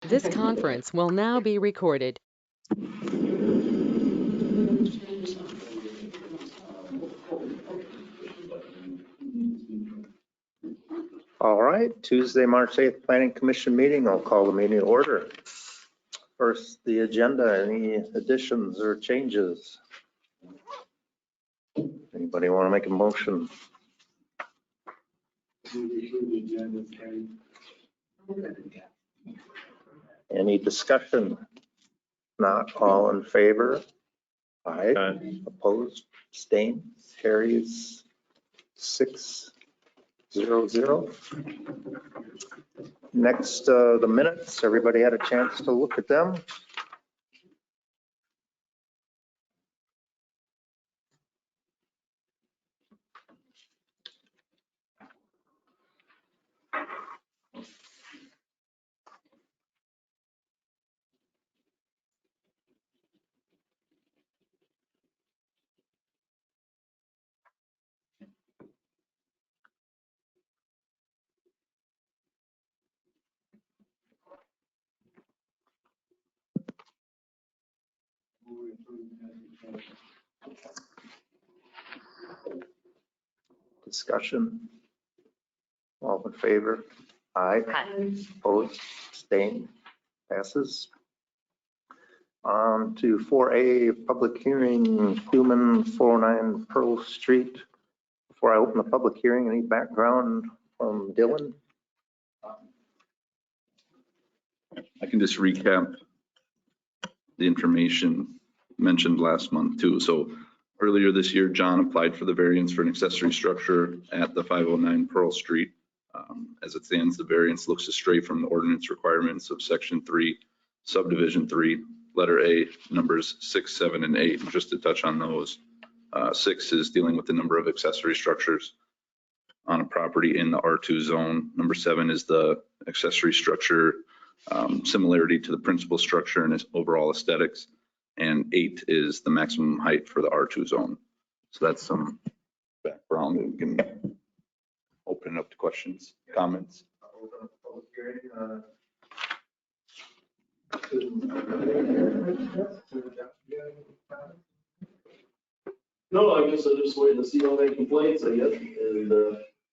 This conference will now be recorded. All right, Tuesday, March 8th, Planning Commission meeting. I'll call the meeting to order. First, the agenda, any additions or changes? Anybody want to make a motion? Any discussion? Not all in favor? Aye. Opposed? Abstained? Carries 6-0-0. Next, the minutes. Everybody had a chance to look at them. Discussion. All in favor? Aye. Opposed? Abstained? Passes. On to 4A, public hearing, Human 409 Pearl Street. Before I open the public hearing, any background from Dylan? I can just recap the information mentioned last month too. So earlier this year, John applied for the variance for an accessory structure at the 509 Pearl Street. As it stands, the variance looks to stray from the ordinance requirements of section 3, subdivision 3, letter A, numbers 6, 7, and 8. And just to touch on those, 6 is dealing with the number of accessory structures on a property in the R2 zone. Number 7 is the accessory structure similarity to the principal structure and its overall aesthetics. And 8 is the maximum height for the R2 zone. So that's some background that we can open it up to questions, comments. No, I guess I just waiting to see how many complaints I get and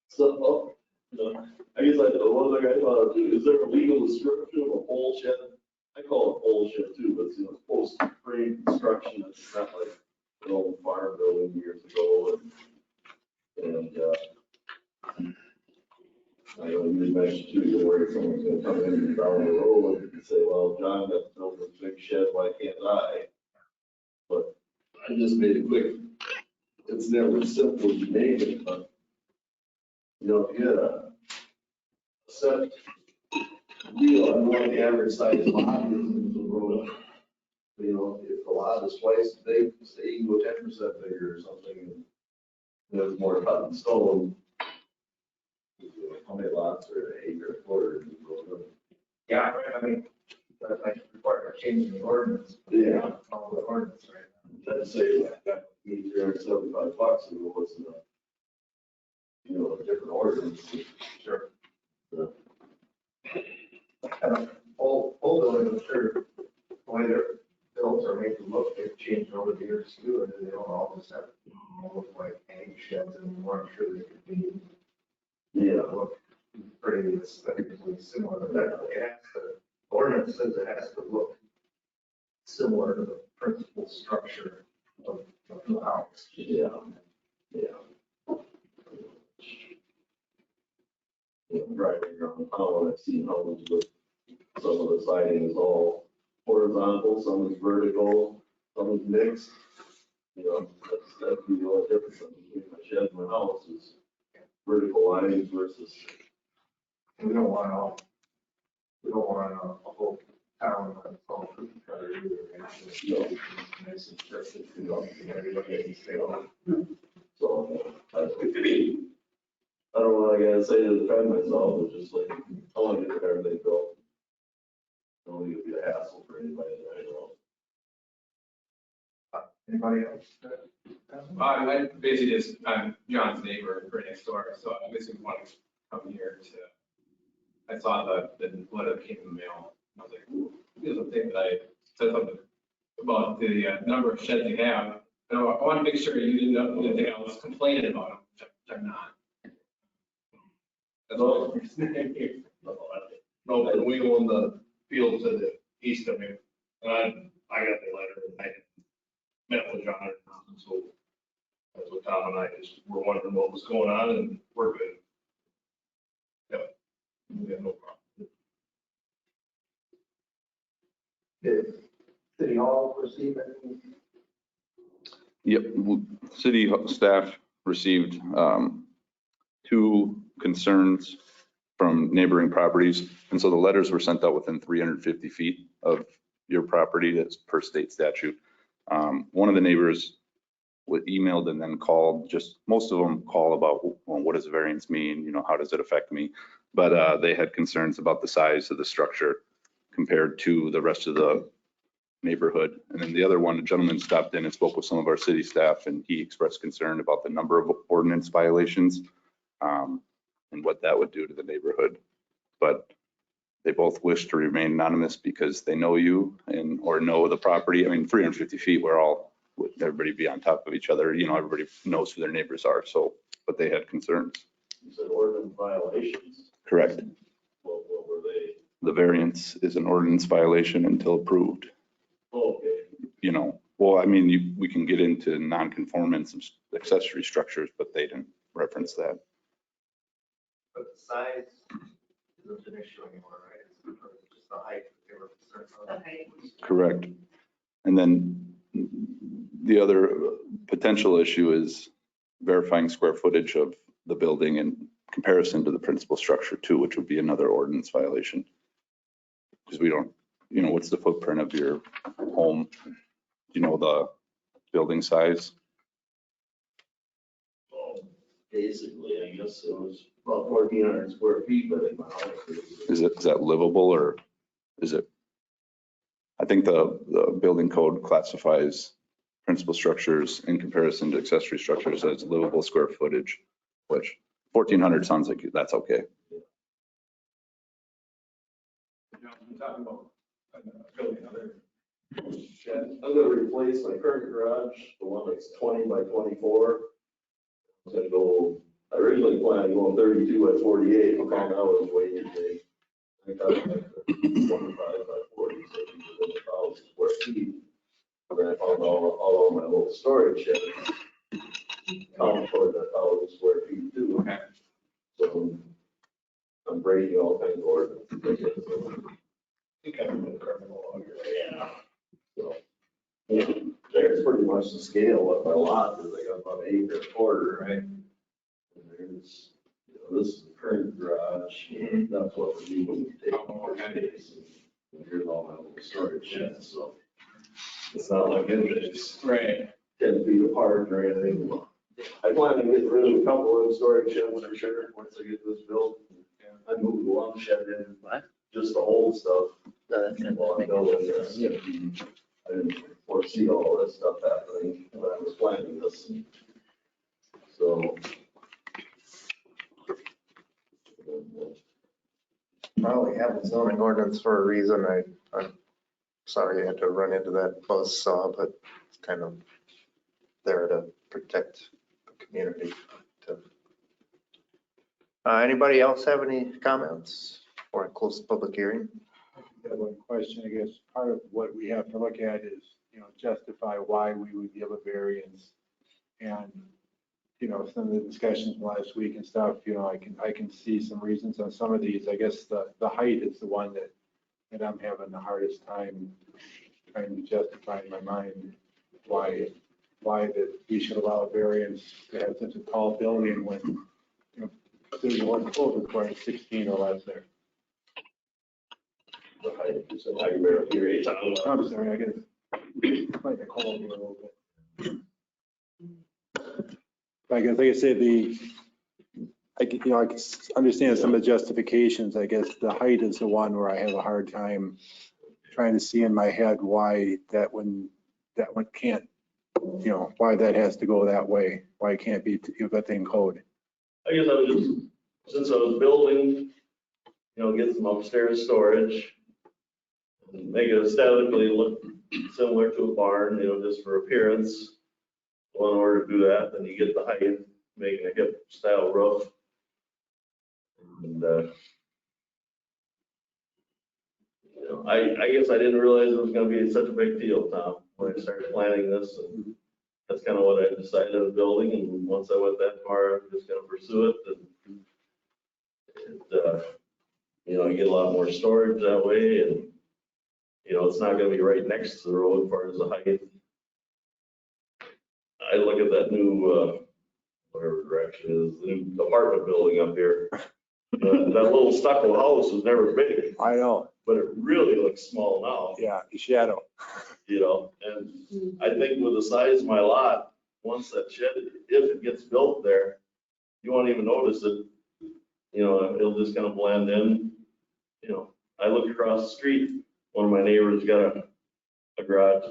stuff up. I guess one thing I thought, is there a legal description of a pole shed? I call it a pole shed too, but it's post frame construction. It's not like an old farm building years ago. And I know you mentioned too, you're worried someone's gonna come in down the road and say, well, John got to build this big shed, why can't I? But I just made it quick. It's never simple to name it, but you know, if you had a set deal, I know the average size lot is in the road. You know, if the lot is twice as big, say you go 10% bigger or something, and there's more cut and stone. How many lots are an acre, a quarter? Yeah, I mean, that might require a change in the ordinance. Yeah. All the ordinance right now. Let's say that means $375 and it was, you know, a different ordinance. Sure. Yeah. All buildings, I'm sure, the way they're built or made to look, they've changed over the years too, and they don't all just have, look like hang sheds anymore. I'm sure they could be, look pretty aesthetically similar, but it has to, the ordinance says it has to look similar to the principal structure of the house. Yeah. Driving around town, I've seen houses with some of the siding is all horizontal, some is vertical, some is mixed. You know, that'd be the only difference between my shed and my house is vertical lines versus. We don't want a whole town of all cookie cutter either. Nice and strict, you know, and everybody has to stay on. So I don't know what I gotta say to defend myself, it's just like, I want to get everything built. I don't think it'd be a hassle for anybody that I know. Anybody else? I basically just, I'm John's neighbor right next door, so I basically wanted to come here to, I saw the letter that came in the mail. I was like, that I said something about the number of sheds they have. And I want to make sure you didn't know that I was complaining about them, which I'm not. That's all. No, but we own the field to the east of me. And I got the letter and I met with John. And so that's what Tom and I just were wondering what was going on and we're good. Yep. We have no problem. Did City Hall receive any? Yep, city staff received 2 concerns from neighboring properties. And so the letters were sent out within 350 feet of your property, that's per state statute. One of the neighbors emailed and then called, just most of them call about, well, what does a variance mean? You know, how does it affect me? But they had concerns about the size of the structure compared to the rest of the neighborhood. And then the other one, a gentleman stopped in and spoke with some of our city staff, and he expressed concern about the number of ordinance violations and what that would do to the neighborhood. But they both wish to remain anonymous because they know you or know the property. I mean, 350 feet, everybody be on top of each other. You know, everybody knows who their neighbors are. So, but they had concerns. You said ordinance violations. Correct. What were they? The variance is an ordinance violation until approved. Okay. You know, well, I mean, we can get into non-conformance of accessory structures, but they didn't reference that. But the size isn't an issue anymore, right? It's just the height that they were concerned about. Correct. And then the other potential issue is verifying square footage of the building in comparison to the principal structure too, which would be another ordinance violation. Because we don't, you know, what's the footprint of your home? Do you know the building size? Well, basically, I guess it was about 1,400 square feet, but in my house. Is that livable or is it? I think the building code classifies principal structures in comparison to accessory structures as livable square footage, which 1,400 sounds like that's okay. I'm talking about building another shed. I'm gonna replace my current garage, the one that's 20 by 24. I'm gonna go, I originally planned on going 32 by 48, but found out it was way too big. I thought it was 25 by 40, so it was within 1,000 square feet. And then I found all of my little storage sheds count toward that 1,000 square feet too. Okay. So I'm breaking all kinds of ordinances. You kind of been criminal on your way. So, yeah, there's pretty much the scale of my lot, is I got about 1.25 acres, right? And there's, this is the current garage, and that's what we do when we take more space. And here's all my little storage sheds, so it's not like it's Right. 10 feet apart or anything. I plan to get rid of a couple of storage sheds for sure, once I get this built. I moved one shed in, just to hold stuff. While I'm building this. I didn't foresee all this stuff happening when I was planning this. So. Well, we have a zoning ordinance for a reason. I'm sorry you had to run into that buzzsaw, but it's kind of there to protect the community. Anybody else have any comments before I close the public hearing? Got one question, I guess. Part of what we have to look at is, justify why we would give a variance. And, some of the discussions last week and stuff, I can see some reasons on some of these. I guess the height is the one that I'm having the hardest time trying to justify in my mind why that we should allow a variance to have such a tall building when, 31 code requires 16 or less there. I'm sorry, I guess. Might be cold here a little bit. I guess, like I said, I can understand some of the justifications. I guess the height is the one where I have a hard time trying to see in my head why that one can't, why that has to go that way, why it can't be within code. I guess I was just, since I was building, get some upstairs storage. Make it aesthetically look similar to a barn, just for appearance. Well, in order to do that, then you get the height, making a hip style roof. And, I guess I didn't realize it was gonna be such a big deal, Tom, when I started planning this. And that's kind of what I decided on building, and once I went that far, I'm just gonna pursue it. And you get a lot more storage that way, and, it's not gonna be right next to the road as far as the height. I look at that new, whatever direction it is, the new apartment building up here. That little stucco house was never big, I know, but it really looks small now, yeah, shadow. and I think with the size of my lot, once that shed, if it gets built there, you won't even notice it. It'll just kind of blend in. I look across the street, one of my neighbors got a garage,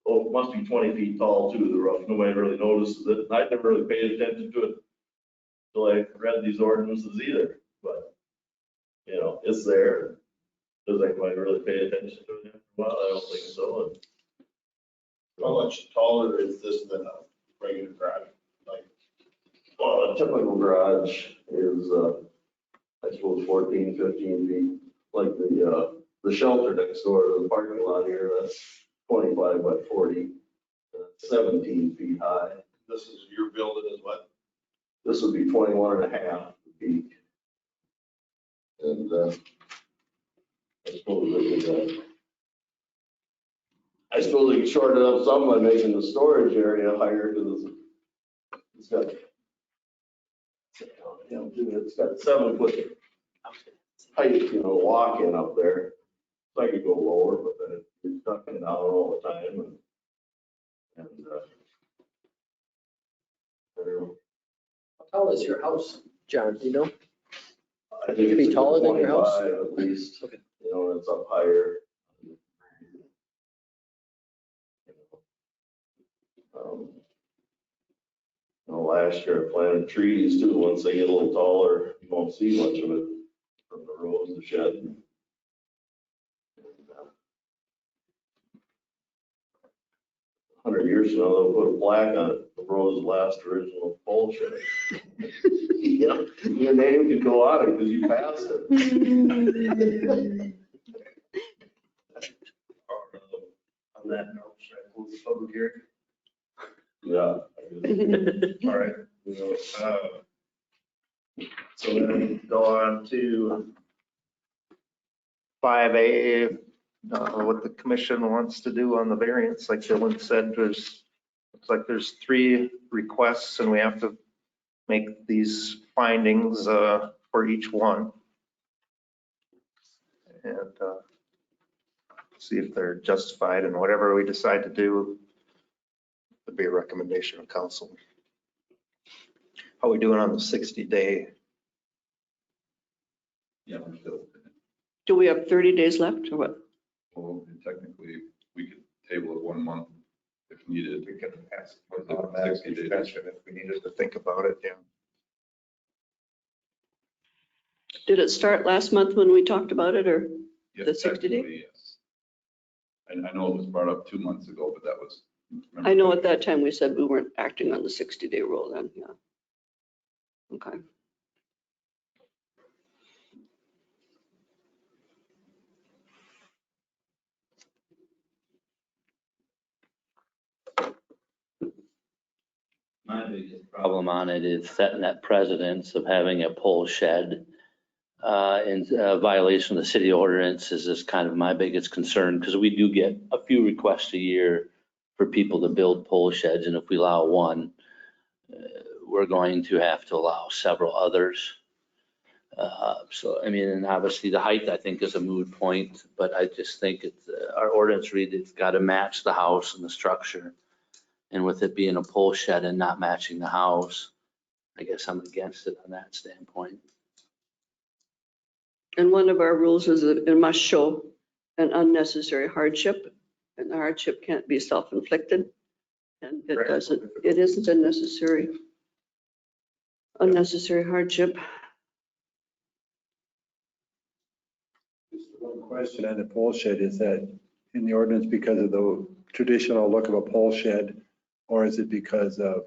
it must be 20 feet tall too, the roof. Nobody really notices it. I never really paid attention to it till I read these ordinances either, but, it's there. Does anybody really pay attention to it after a while? I don't think so. How much taller is this than a regular garage? Well, a typical garage is, I suppose 14, 15 feet, like the shelter next door to the parking lot here, that's 25 by 40, 17 feet high. This is your building is what? This would be 21 and a half feet. And I suppose they could shorten it up some by making the storage area higher because it's got, it's got 7 foot height, walk-in up there. So I could go lower, but then it's stuck in out all the time. And I don't know. How tall is your house, John? Do you know? I think Could be it's taller than your house? 25 at least. Okay. It's up higher. Last year I planted trees too. Once they get a little taller, you won't see much of it from the rows of the shed. 100 years from now, they'll put a plaque on it, the Rose last original pole shed. Your name could go on it because you passed it. On that note, should I close the public hearing? Yeah. All right. So then go on to 5A, what the commission wants to do on the variance. Like Dylan said, looks like there's 3 requests and we have to make these findings for each one. And see if they're justified, and whatever we decide to do would be a recommendation of council. How are we doing on the 60-day? Yeah, we're still, Do we have 30 days left or what? well, technically, we could table it 1 month if needed. We can ask for Within automatic 60 days. extension if we needed to think about it, yeah. Did it start last month when we talked about it, or? Yes, The 60 day? technically, yes. And I know it was brought up 2 months ago, but that was. I know at that time we said we weren't acting on the 60-day rule then, yeah. Okay. My biggest problem on it is setting that precedence of having a pole shed in violation of the city ordinances is kind of my biggest concern, because we do get a few requests a year for people to build pole sheds, and if we allow one, we're going to have to allow several others. So, I mean, and obviously the height, I think, is a moot point, but I just think it's, our ordinance reads it's got to match the house and the structure. And with it being a pole shed and not matching the house, I guess I'm against it on that standpoint. And one of our rules is that it must show an unnecessary hardship, and the hardship can't be self-inflicted. And it Right. doesn't, it isn't unnecessary hardship. Just one question on the pole shed, is that in the ordinance because of the traditional look of a pole shed? Or is it because of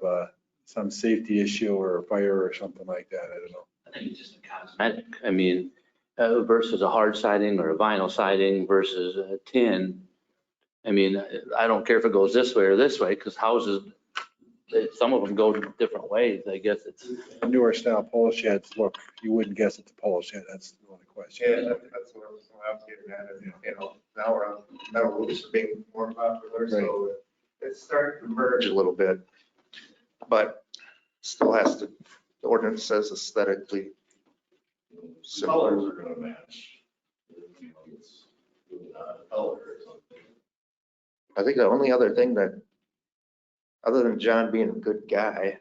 some safety issue or a fire or something like that? I don't know. I think it's just a cosmetic. I mean, versus a hard siding or a vinyl siding versus a tin. I mean, I don't care if it goes this way or this way, because houses, some of them go different ways. I guess it's, Newer style pole sheds, look, you wouldn't guess it's a pole shed. That's the only question. Yeah, that's what I was getting at. And, you know, now we're on metal roofs are being more popular, so it's starting to merge a little bit. But still has to, the ordinance says aesthetically The similar. colors are gonna match. You know, it's not a color or something. I think the only other thing that, other than John being a good guy,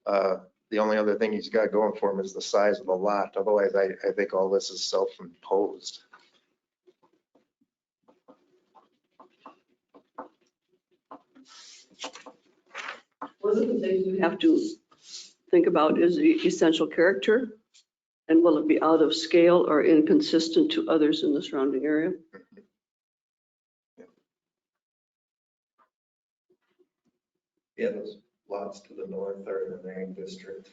the only other thing he's got going for him is the size of the lot. Otherwise, I think all this is self-imposed. One of the things you have to think about is the essential character. And will it be out of scale or inconsistent to others in the surrounding area? Yeah, those lots to the north are in the Marion district.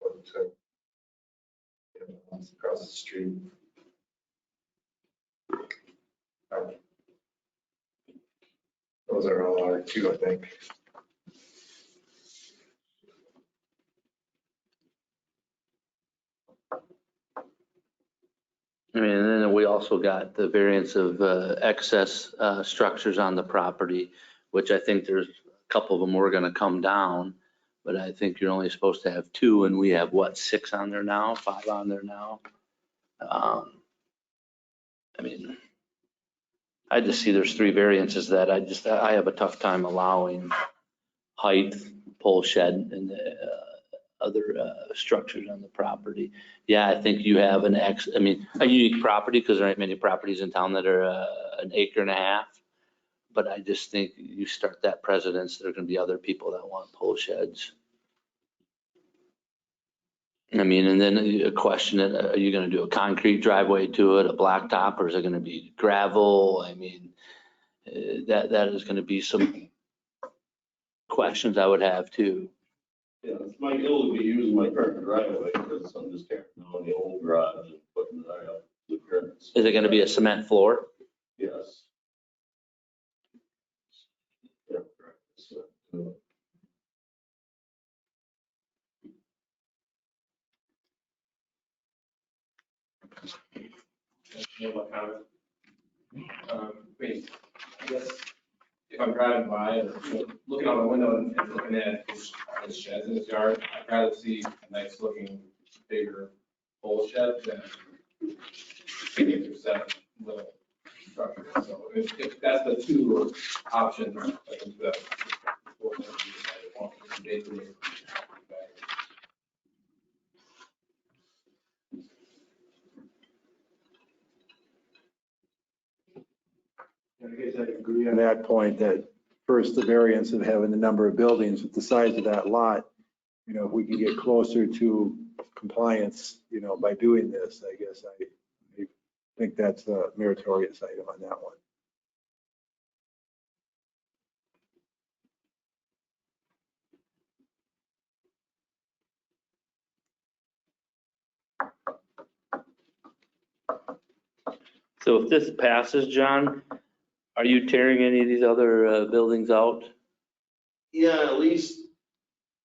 But, lots across the street. Those are all R2, I think. I mean, and then we also got the variance of excess structures on the property, which I think there's a couple of them were gonna come down, but I think you're only supposed to have 2, and we have, what, 6 on there now, 5 on there now? I mean, I just see there's 3 variances that I have a tough time allowing height, pole shed, and other structures on the property. Yeah, I think you have a unique property, because there ain't many properties in town that are an acre and a half. But I just think you start that precedence, there are gonna be other people that want pole sheds. I mean, and then a question, are you gonna do a concrete driveway to it, a blacktop, or is it gonna be gravel? I mean, that is gonna be some questions I would have too. Yeah, it's my goal to be using my current driveway, because I'm just tearing down the old garage and putting it up the current. Is it gonna be a cement floor? Yes. Yeah, correct. So, One comment. Wait, I guess if I'm driving by or looking out the window and looking at his sheds in his yard, I'd rather see a nice looking bigger pole shed than 8 or 7 little structures. So if that's the 2 options, I think that. I guess I agree on that point, that first, the variance of having the number of buildings with the size of that lot, you know, if we can get closer to compliance, you know, by doing this, I guess I think that's a meritorious item on that one. So if this passes, John, are you tearing any of these other buildings out? yeah, at least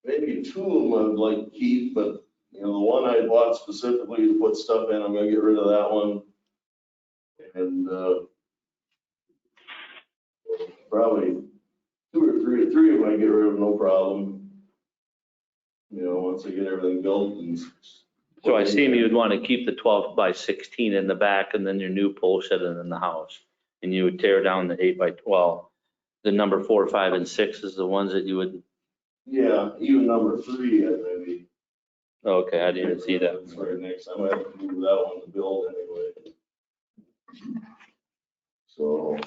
maybe 2 of them I'd like to keep, but, you know, the one I bought specifically to put stuff in, I'm gonna get rid of that one. And, probably 2 or 3 of them I get rid of, no problem. You know, once I get everything built and. So I assume you would want to keep the 12 by 16 in the back, and then your new pole shed in the house. And you would tear down the 8 by 12. The number 4, 5, and 6 is the ones that you would, Yeah, even number 3, maybe. okay, I didn't even see that. That's right next time, I have to move that one to build anyway. So,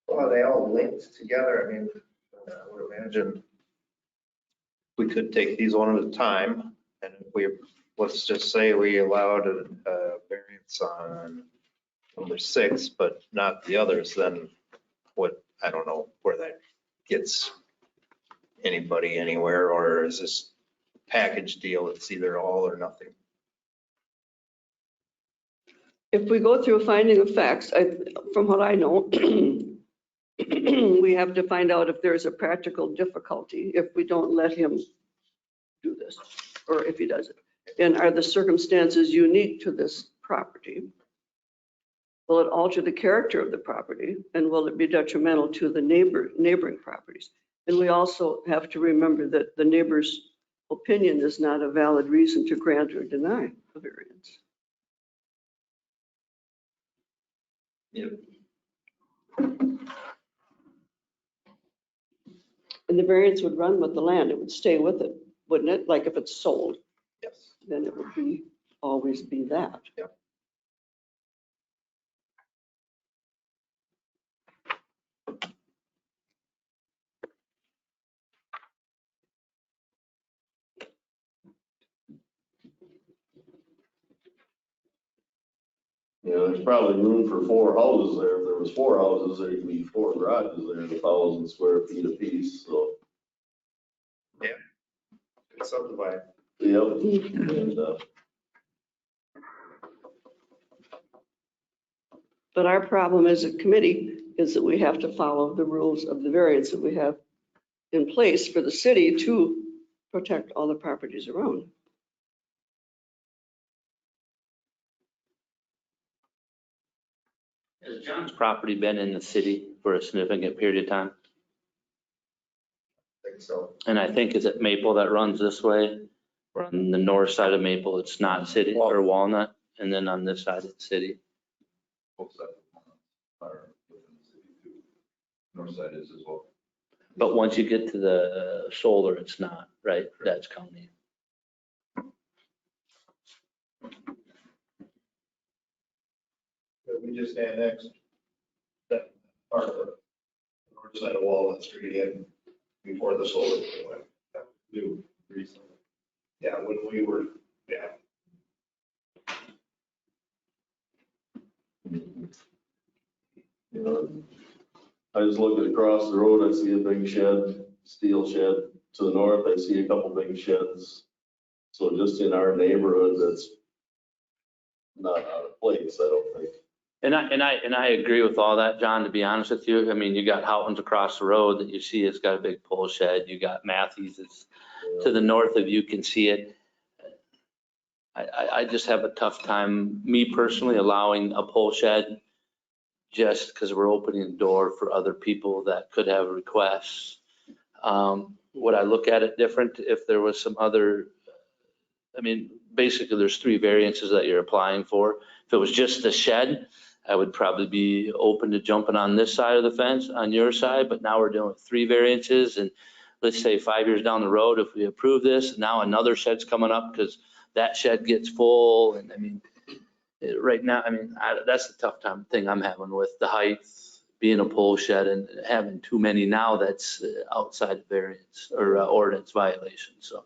Well, they all linked together. I mean, I would imagine we could take these one at a time, and if we let's just say we allowed a variance on number 6, but not the others, then what, I don't know where that gets anybody anywhere, or is this package deal, it's either all or nothing? If we go through a finding of facts, from what I know, we have to find out if there's a practical difficulty if we don't let him do this, or if he does it. And are the circumstances unique to this property? Will it alter the character of the property? And will it be detrimental to the neighboring properties? And we also have to remember that the neighbor's opinion is not a valid reason to grant or deny a variance. Yep. And the variance would run with the land, it would stay with it, wouldn't it? Like if it's sold, Yes. then it would always be that. Yep. You know, there's probably room for 4 houses there. If there was 4 houses, there could be 4 garages there, 1,000 square feet apiece, so. It's subdivided. Yep. And, But our problem as a committee is that we have to follow the rules of the variance that we have in place for the city to protect all the properties around. Has John's property been in the city for a significant period of time? I think so. And I think, is it Maple that runs this way? Or on the north side of Maple, it's not city or Walnut, and then on this side, it's city. Both sides are within the city too. North side is as well. But once you get to the solar, it's not, right? That's county. But we just annexed that part of the north side of Walnut Street in before the solar went. That was new recently. Yeah, when we were, yeah. you know, I just look across the road, I see a big shed, steel shed. To the north, I see a couple big sheds. So just in our neighborhood, that's not out of place, I don't think. And I agree with all that, John, to be honest with you. I mean, you got Houghton's across the road that you see, it's got a big pole shed. You got Matthews, it's to the north of you can see it. I just have a tough time, me personally, allowing a pole shed just because we're opening the door for other people that could have requests. Would I look at it different if there was some other, I mean, basically there's 3 variances that you're applying for. If it was just the shed, I would probably be open to jumping on this side of the fence, on your side, but now we're doing 3 variances. And let's say 5 years down the road, if we approve this, now another shed's coming up because that shed gets full. And I mean, right now, I mean, that's the tough thing I'm having with the height, being a pole shed and having too many now that's outside of variance or ordinance violation. So.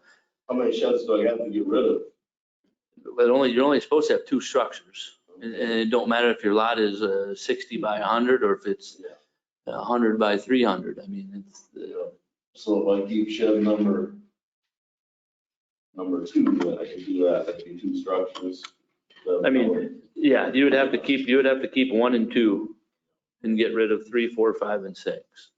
How many sheds do I have to get rid of? But you're only supposed to have 2 structures. And it don't matter if your lot is 60 by 100 or if it's 100 by 300. I mean, it's. So if I keep shed number 2, then I can do that, that'd be 2 structures. I mean, yeah, you would have to keep 1 and 2 and get rid of 3, 4, 5, and 6.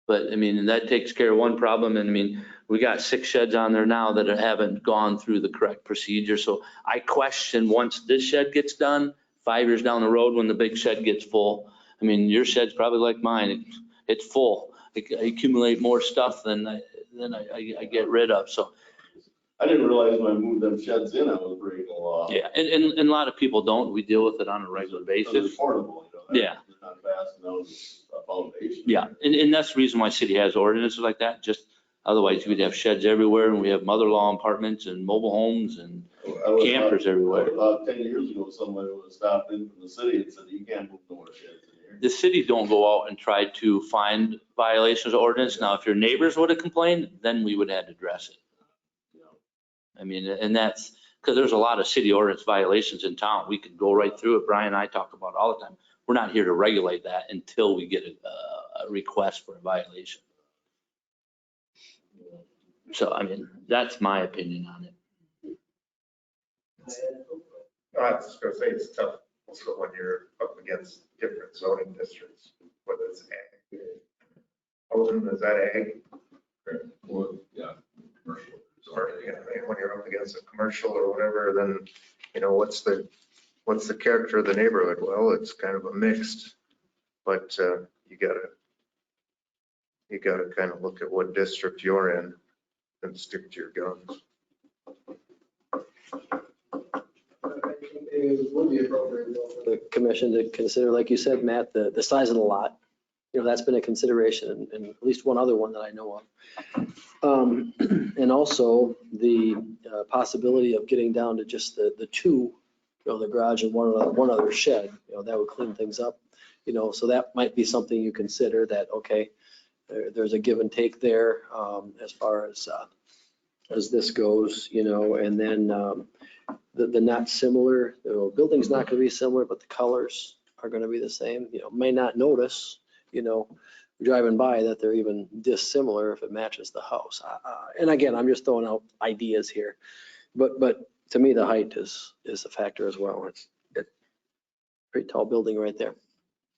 But I mean, and that takes care of one problem. And I mean, we got 6 sheds on there now that haven't gone through the correct procedure. So I question once this shed gets done, 5 years down the road when the big shed gets full. I mean, your shed's probably like mine. It's full. I accumulate more stuff than I get rid of. So. I didn't realize when I moved them sheds in, I was breaking the law. Yeah, and a lot of people don't. We deal with it on a regular basis. They're portable, you know. Yeah. They're not fast enough, a foundation. Yeah, and that's the reason why city has ordinances like that. Just otherwise we'd have sheds everywhere and we have mother-in-law apartments and mobile homes and campers everywhere. About 10 years ago, somebody would have stopped in from the city and said, you can't move no more sheds in here. The city don't go out and try to find violations of ordinance. Now, if your neighbors would have complained, then we would have to address it. I mean, and that's because there's a lot of city ordinance violations in town. We could go right through it. Brian and I talk about it all the time. We're not here to regulate that until we get a request for a violation. So, I mean, that's my opinion on it. I was just gonna say, it's tough also when you're up against different zoning districts, whether it's ag. Holden, is that ag? Well, yeah, commercial. Or, you know, when you're up against a commercial or whatever, then, you know, what's the character of the neighborhood? Well, it's kind of a mixed, but you gotta kind of look at what district you're in and stick to your guns. It would be appropriate for the commission to consider, like you said, Matt, the size of the lot. You know, that's been a consideration, and at least one other one that I know of. And also the possibility of getting down to just the two, you know, the garage and one other shed, you know, that would clean things up. You know, so that might be something you consider, that, okay, there's a give and take there as far as this goes, you know, and then the not similar, you know, building's not going to be similar, but the colors are going to be the same. You know, may not notice, you know, driving by that they're even dissimilar if it matches the house. And again, I'm just throwing out ideas here, but to me, the height is a factor as well. It's a pretty tall building right there.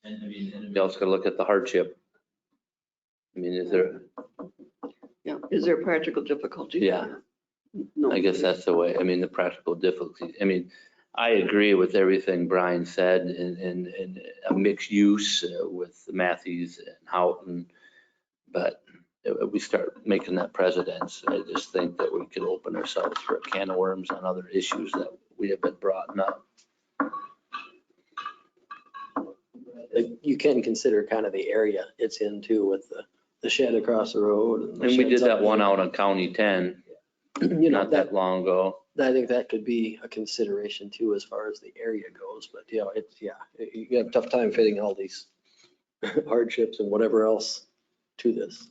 And I mean, we also got to look at the hardship. I mean, is there, Yeah, is there practical difficulty? yeah, No. I guess that's the way. I mean, the practical difficulty. I mean, I agree with everything Brian said in a mixed use with Matthews and Houghton. But if we start making that precedence, I just think that we could open ourselves for a can of worms on other issues that we have been brought up. You can consider kind of the area it's in too, with the shed across the road. And we did that one out on County 10, You know, not that long ago. I think that could be a consideration too, as far as the area goes, but you know, you have a tough time fitting all these hardships and whatever else to this.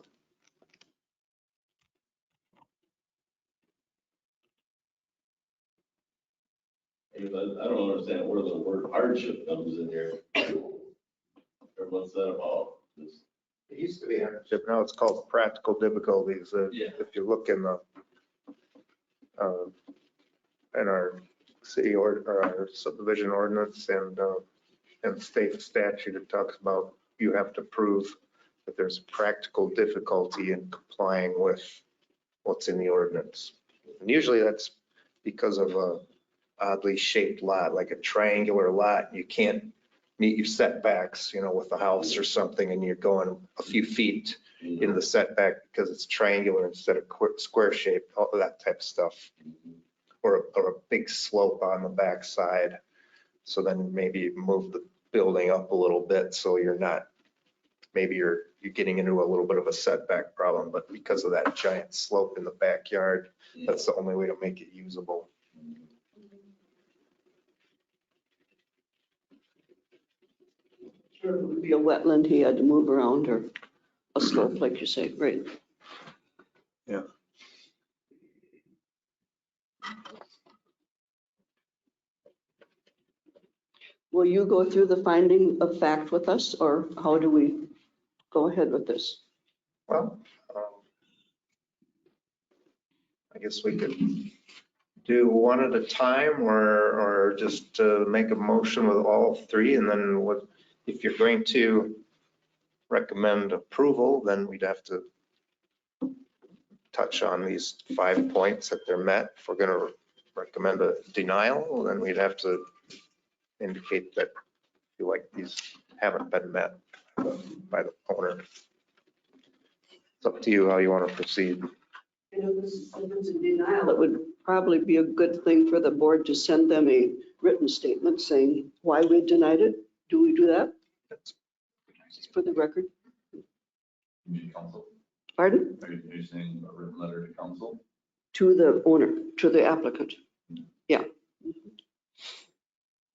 I don't understand where the word hardship comes in here. Or what's that about? Just- It used to be hardship, now it's called practical difficulties. Yeah. If you look in our city or our subdivision ordinance and state statute, it talks about you have to prove that there's a practical difficulty in complying with what's in the ordinance. And usually that's because of a oddly shaped lot, like a triangular lot. You can't meet your setbacks, you know, with a house or something, and you're going a few feet in the setback because it's triangular instead of square shaped, all of that type of stuff. Or a big slope on the backside. So then maybe you move the building up a little bit so you're not, maybe you're getting into a little bit of a setback problem, but because of that giant slope in the backyard, that's the only way to make it usable. Sure, it would be a wetland he had to move around, or a slope, like you say, right? Yeah. Will you go through the finding of fact with us, or how do we go ahead with this? Well, I guess we could do one at a time or just make a motion with all three. And then what, if you're going to recommend approval, then we'd have to touch on these 5 points that they're met. If we're going to recommend a denial, then we'd have to indicate that you like these haven't been met by the owner. It's up to you how you want to proceed. And if it's a denial, it would probably be a good thing for the board to send them a written statement saying why we denied it. Do we do that? Just for the record. Community council, Pardon? are you saying a written letter to council? To the owner, to the applicant. Yeah.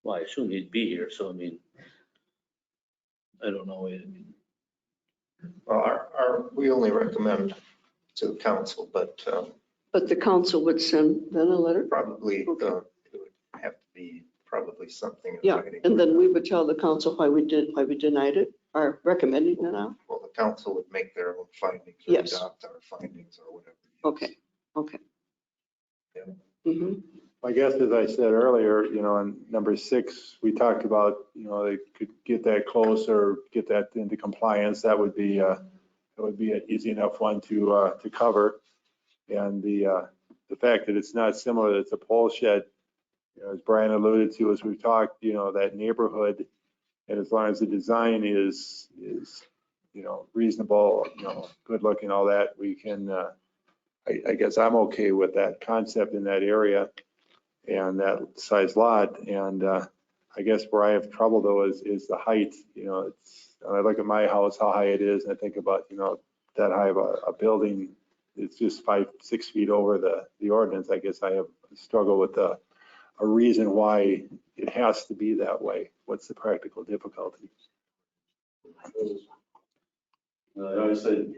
Well, I assume he'd be here, so I mean, I don't know. I mean, Well, we only recommend to the council, but But the council would send then a letter? Probably, it Okay. would have to be probably something in Yeah, writing. and then we would tell the council why we denied it, or recommending it now? Well, the council would make their own findings or Yes. adopt our findings or whatever. Okay, okay. Yeah. Mhm. I guess as I said earlier, on number 6, we talked about, they could get that close or get that into compliance. That would be an easy enough one to cover. And the fact that it's not similar, it's a pole shed, as Brian alluded to, as we've talked, that neighborhood, and as long as the design is reasonable, good looking, all that, we can, I guess I'm okay with that concept in that area and that size lot. And I guess where I have trouble though is the height. I look at my house, how high it is, and I think about, that high of a building. It's just 5-6 feet over the ordinance. I guess I have a struggle with a reason why it has to be that way. What's the practical difficulty? I said,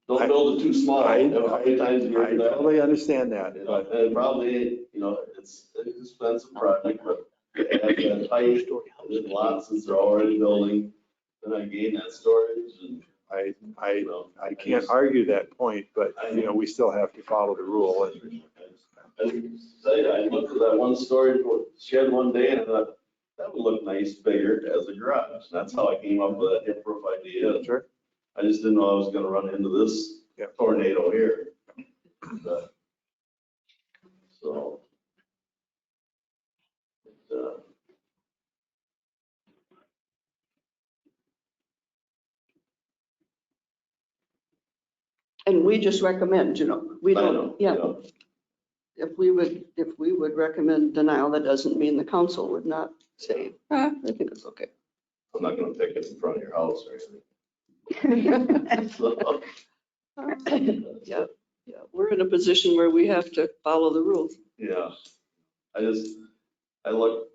don't build it too small. I How many times have you heard that? totally understand that, but And probably, it's an expensive project, but at that height, there's lots since they're already building, then I gain that storage and, I can't argue that point, but, we still have to follow the rule. And I looked at that one storage shed one day and I thought, that would look nice bigger as a garage. And that's how I came up with that hip roof idea. Sure. I just didn't know I was gonna run into this Yeah. tornado here. So. And we just recommend, we I don't, know, yeah. you know, If we would recommend denial, that doesn't mean the council would not say, I think it's okay. I'm not gonna take it in front of your house or anything. So, Yeah, yeah, we're in a position where we have to follow the rules. yeah, I look,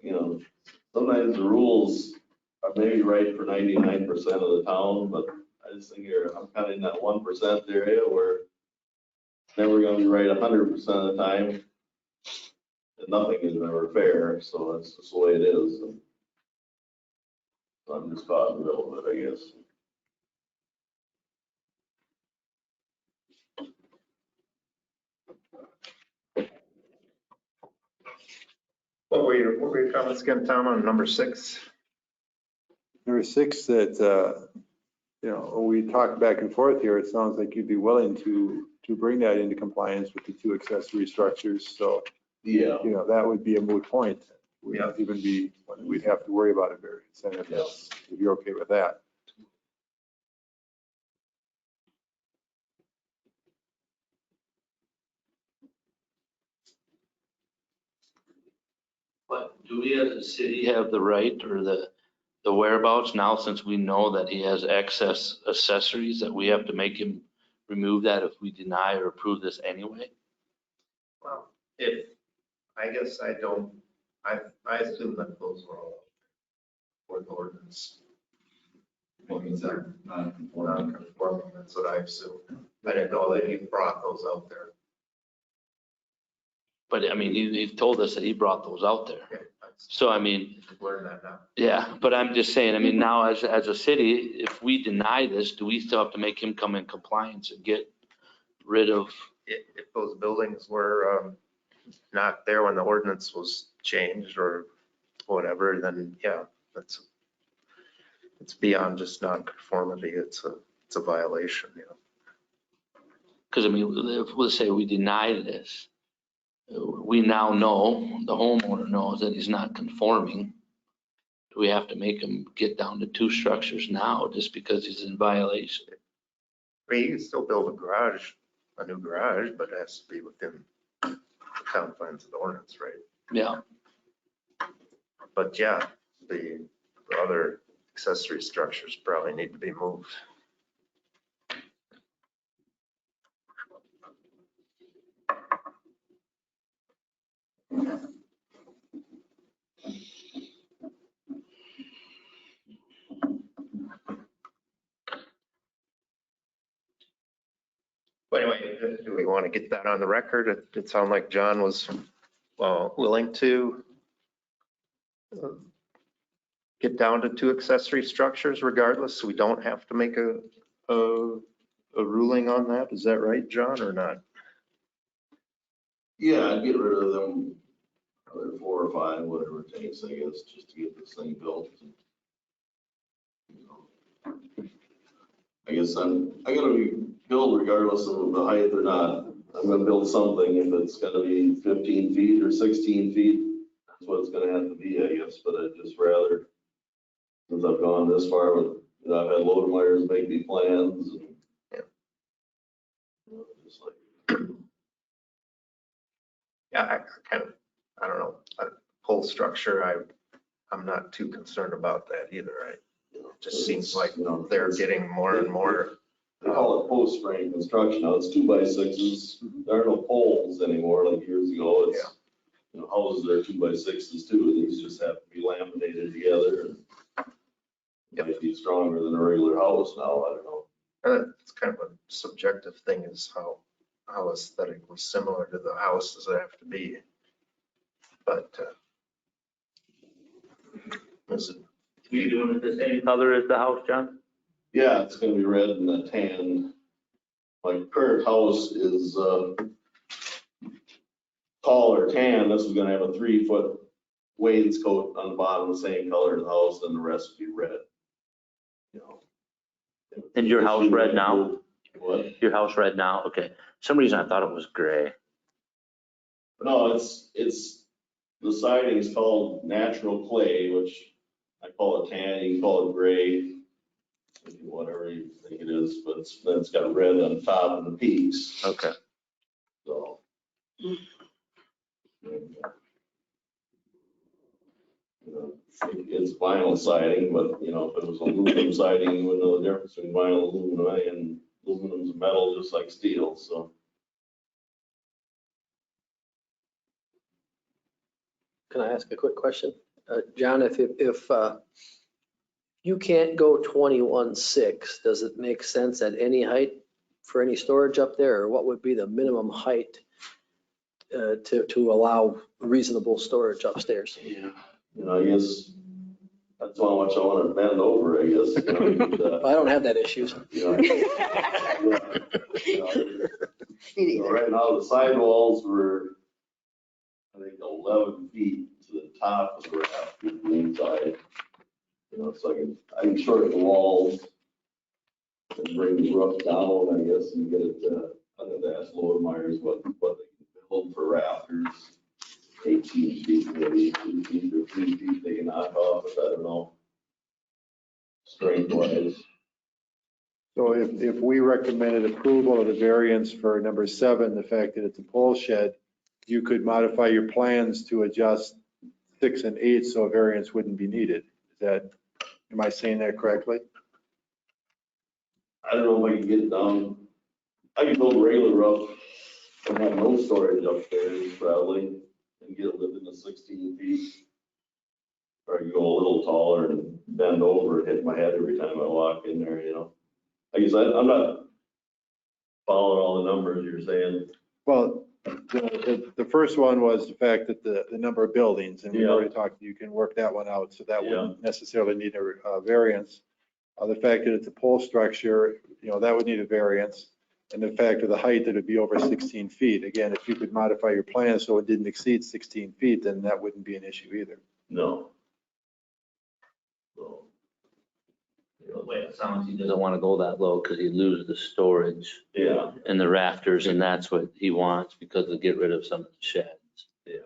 sometimes the rules are maybe right for 99% of the town, but I just think I'm kind of in that 1% area where it's never gonna be right 100% of the time. And nothing is ever fair, so that's just the way it is. And so I'm just caught in the middle of it, I guess. What were your comments again, Tom, on number 6? number 6, that, we talked back and forth here. It sounds like you'd be willing to bring that into compliance with the 2 accessory structures. So, Yeah. that would be a moot point. We'd Yeah. even be, we'd have to worry about a variance. And if you're okay with that. But do we as a city have the right or the whereabouts now, since we know that he has excess accessories, that we have to make him remove that if we deny or approve this anyway? Well, I guess I don't, I assume that those were all for the ordinance. Non-conforming, that's what I assume. I didn't know that you brought those out there. But I mean, he told us that he brought those out there. Okay, So I mean, I've learned that now. yeah, but I'm just saying, I mean, now as a city, if we deny this, do we still have to make him come in compliance and get rid of? If those buildings were not there when the ordinance was changed or whatever, then yeah, it's beyond just non-conformity. It's a violation, Because I mean, if let's say we deny this, we now know, the homeowner knows that he's not conforming. Do we have to make him get down to 2 structures now just because he's in violation? I mean, you can still build a new garage, but it has to be within the confines of the ordinance, right? Yeah, But yeah, the other accessory structures probably need to be moved. But anyway, do we want want to get that on the record. It sounded like John was willing to get down to 2 accessory structures regardless, so we don't have to make a ruling on that. Is that right, John, or not? Yeah, I'd get rid of them, either 4 or 5, whatever it takes, I guess, just to get this thing built. I guess I'm gonna be build regardless of the height or not. I'm gonna build something. If it's gonna be 15 feet or 16 feet, that's what it's gonna have to be, I guess. But I'd just rather, since I've gone this far with, I've had Lodemeier's make me plans. And, just like, Yeah, I don't know, a pole structure, I'm not too concerned about that either. It just seems like they're getting more and more. They call it post frame construction. Now it's 2x6s. There are no poles anymore like years ago. It's, houses are 2x6s too. These just have to be laminated together. And it might be stronger than a regular house now. I don't know. It's kind of a subjective thing, is how aesthetically similar to the houses they have to be. But is it? You doing it the same color as the house, John? Yeah, it's gonna be red and a tan. My current house is taller tan. This is gonna have a 3-foot wainscot on the bottom, the same color as the house, and the rest would be red. And your house red now? What? Your house red now? Okay. Some reason I thought it was gray. No, it's the siding is called natural clay, which I call it tan, you can call it gray, whatever you think it is, but then it's got red on top and the peaks, Okay. so. It's vinyl siding, but if it was aluminum siding, you wouldn't know the difference between vinyl, aluminum, and aluminum's metal just like steel, so. Can I ask a quick question? John, if you can't go 21.6, does it make sense at any height for any storage up there? Or what would be the minimum height to allow reasonable storage upstairs? Yeah. I guess that's how much I want to bend over, I guess. I don't have that issue. Right now, the sidewalls were, I think, 11 feet to the top of the raft on the inside. So I can shorten the walls and bring the roof down, I guess, and get it, I'm going to ask Lodemeier's what they can build for rafters. 18 feet, maybe 2 feet or 3 feet they can knock off, but I don't know. Strength wise. So if we recommended approval of the variance for number 7, the fact that it's a pole shed, you could modify your plans to adjust 6 and 8 so a variance wouldn't be needed. Am I saying that correctly? I don't know if I can get it down. I can build a regular roof and have no storage upstairs probably and get it within the 16 feet. Or I can go a little taller and bend over and hit my head every time I walk in there, I guess I'm not following all the numbers you're saying. Well, the first one was the fact that the number of buildings, and we already talked, you can work that one out, so that wouldn't necessarily need a variance. The fact that it's a pole structure, that would need a variance. And the fact of the height that it'd be over 16 feet. Again, if you could modify your plan so it didn't exceed 16 feet, then that wouldn't be an issue either. No. So, The way it sounds, he doesn't want to go that low because he'd lose the storage yeah, and the rafters, and that's what he wants because to get rid of some of the sheds. yeah.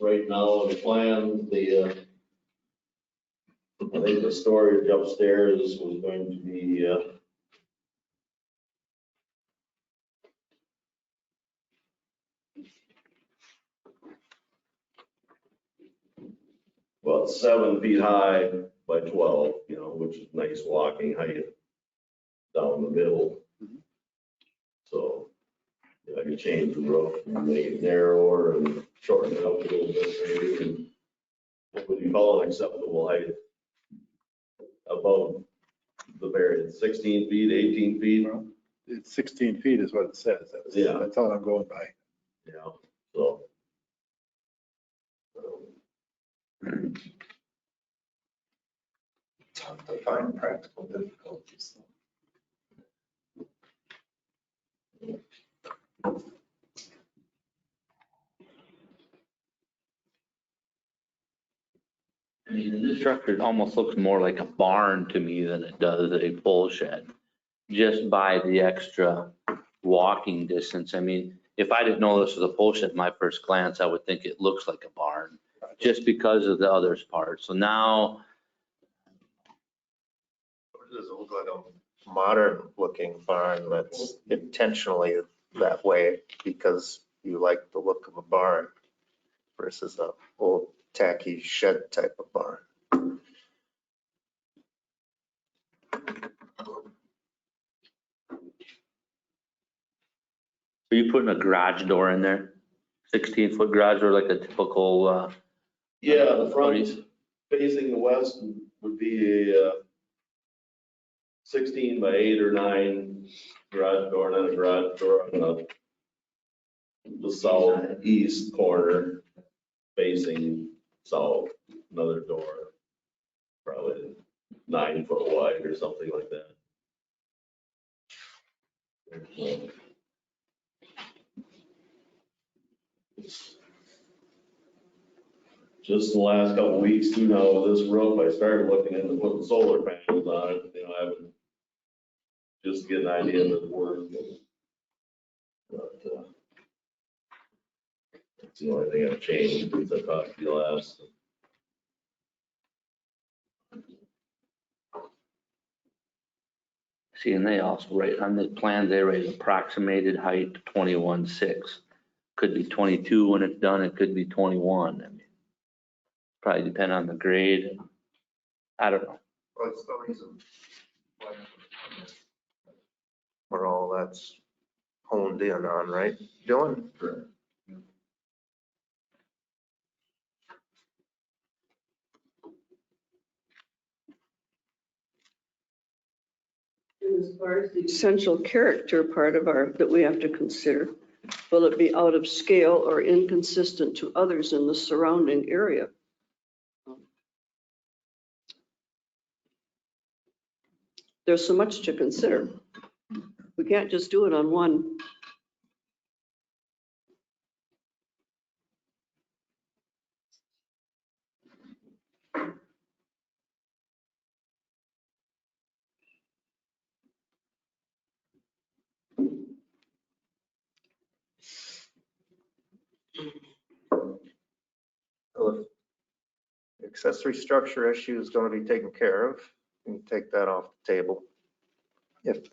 Right now, the plan, I think the storage upstairs was going to be, about 7 feet high by 12, which is nice walking height down the middle. So I can change the roof and make it narrower and shorten it up a little bit maybe. And what would you call an acceptable height above the variance? 16 feet, 18 feet? It's 16 feet is what it says. Yeah. That's all I'm going by. Yeah, so. Tough to find practical difficulties. I mean, this structure almost looks more like a barn to me than it does a pole shed, just by the extra walking distance. I mean, if I didn't know this was a pole shed, my first glance, I would think it looks like a barn, just because of the others part. So now, Or does it look like a modern looking barn that's intentionally that way because you like the look of a barn versus a old tacky shed type of barn? are you putting a garage door in there? 16-foot garage door like a typical, Yeah, the front Please. facing the west would be a 16 by 8 or 9 garage door, and then a garage door on the southeast corner facing south, another door, probably 9 foot wide or something like that. Just the last couple of weeks too now with this roof, I started looking into putting solar panels on it, you know, I haven't, just to get an idea of the work. But, that's the only thing I've changed since I talked to you last. see, and they also rate, on the plan, they rate approximated height 21.6. Could be 22 when it's done, it could be 21. I mean, probably depend on the grade. I don't know. Well, it's the reason where all that's honed in on, right, Dylan? Correct. And as far as the essential character part of our, that we have to consider, will it be out of scale or inconsistent to others in the surrounding area? There's so much to consider. We can't just do it on one. Well, if accessory structure issue is going to be taken care of, you can take that off the table. If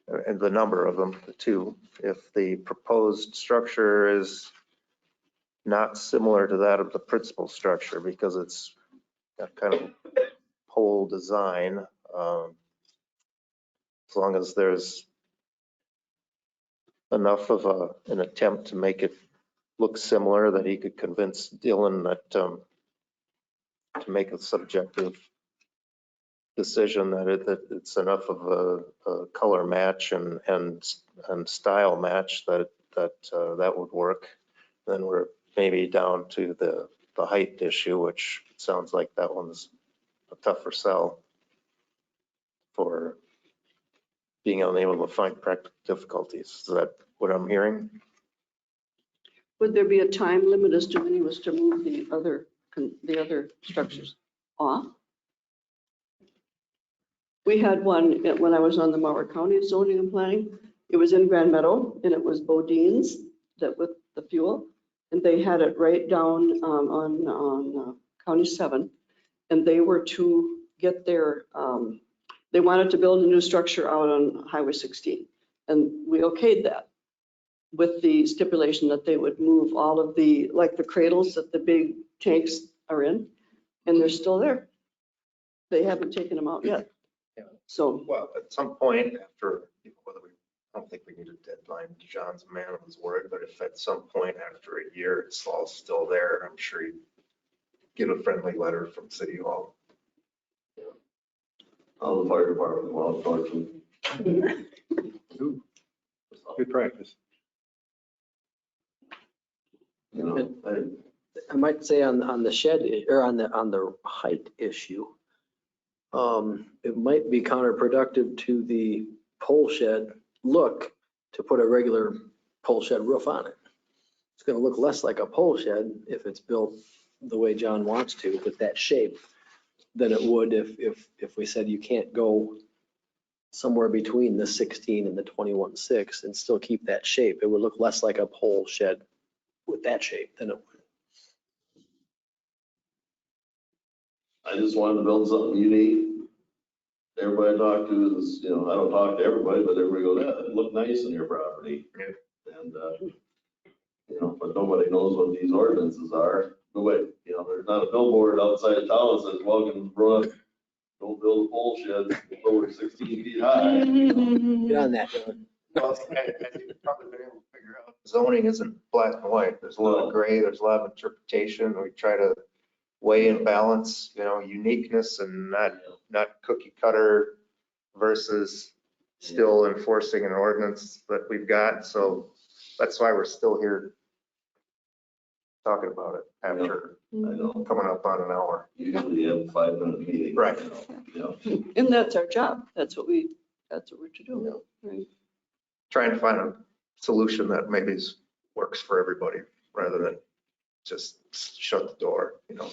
and the number of them, the two, if the proposed structure is not similar to that of the principal structure because it's got kind of pole design, as long as there's enough of an attempt to make it look similar that he could convince Dylan that to make a subjective decision that it's enough of a color match and style match that would work. Then we're maybe down to the height issue, which sounds like that one's a tougher sell for being unable to find practical difficulties. Is that what I'm hearing? Would there be a time limit as to when he was to move the other structures off? We had one when I was on the Mower County Zoning and Planning. It was in Grand Meadow and it was Bodine's that with the fuel. And they had it right down on County 7. And they were to get their, they wanted to build a new structure out on Highway 16. And we okayed that with the stipulation that they would move all of the, like the cradles that the big tanks are in, and they're still there. They haven't taken them out yet. Yeah. So, Well, at some point after, whether I don't think we need a deadline. John's a man of his word, but if at some point after a year it's all still there, I'm sure you'd get a friendly letter from City Hall. All the fire department, well, talk to them. Good practice. You know, I might say on the shed, or on the height issue, it might be counterproductive to the pole shed look to put a regular pole shed roof on it. It's gonna look less like a pole shed if it's built the way John wants to, with that shape, than it would if we said you can't go somewhere between the 16 and the 21.6 and still keep that shape. It would look less like a pole shed with that shape than it would. I just wanted to build something unique. Everybody I talk to is, you know, I don't talk to everybody, but everybody goes, yeah, it looked nice on your property. And, you know, but nobody knows what these ordinances are. Nobody, you know, there's not a billboard outside of town that says, welcome, Brook, don't build a pole shed over 16 feet high. Get on that, John. Well, as you've probably been able to figure out, zoning isn't black and white. There's a lot of gray, there's a lot of interpretation. We try to weigh and balance, you know, uniqueness and not cookie cutter versus still enforcing an ordinance that we've got. So that's why we're still here talking about it after I know, coming up on an hour. usually you have a 5-minute meeting. Right. You know, And that's our job. That's what we're to do. Right. Trying to find a solution that maybe works for everybody rather than just shut the door, you know.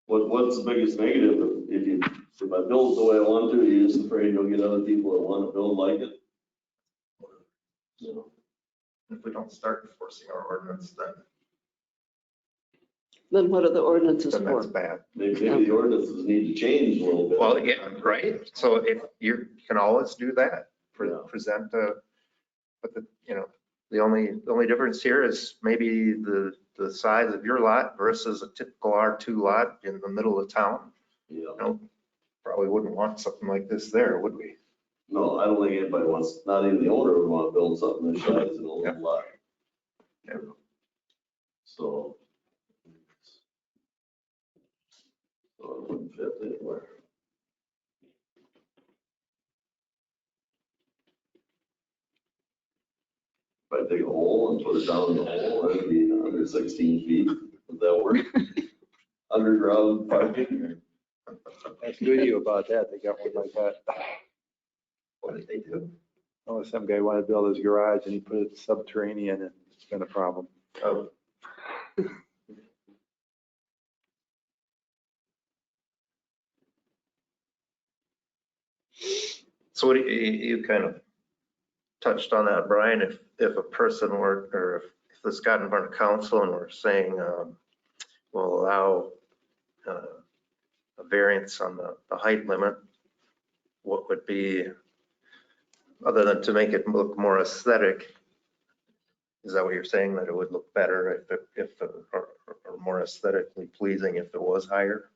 What's the biggest negative if I build the way I want to, you're just afraid you'll get other people that want to build like it? You know, If we don't start enforcing our ordinance, Then what are the ordinances then that's for? bad. maybe the ordinances need to change a little bit. Well, yeah, right. So if you can always do that, Yeah. present but you know, the only difference here is maybe the size of your lot versus a typical R2 lot in the middle of town. Yeah. You know, probably wouldn't want something like this there, would we? No, I don't think anybody wants, not even the owner would want to build something this size in a little lot. Yeah. So. So it wouldn't fit anywhere. If I dig a hole and put it down in the hole, it'd be under 16 feet. Would that work? Underground parking. That's good of you about that. They got one like that. What did they do? Oh, some guy wanted to build his garage and he put it subterranean and it's been a problem. Oh. So what do you kind of touched on that, Brian, if a person were, or if this got in front of council and we're saying, we'll allow a variance on the height limit, what would be, other than to make it look more aesthetic, is that what you're saying, that it would look better or more aesthetically pleasing if it was higher?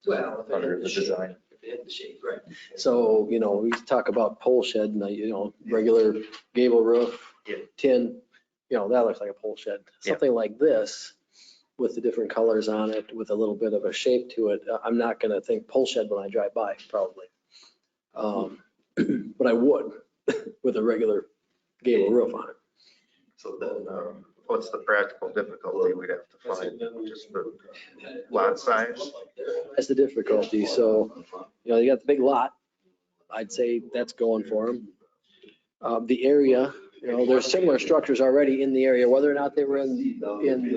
Well, if it Under had the design. If it had the shape, right. So, you know, we talk about pole shed and, you know, regular gable roof, Yeah. tin, you know, that looks like a pole shed. Yeah. Something like this with the different colors on it, with a little bit of a shape to it, I'm not going to think pole shed when I drive by, probably. But I would with a regular gable roof on it. So then, what's the practical difficulty we'd have to find? Just the lot size? That's the difficulty. So, you know, you got the big lot. I'd say that's going for them. The area, you know, there's similar structures already in the area, whether or not they were in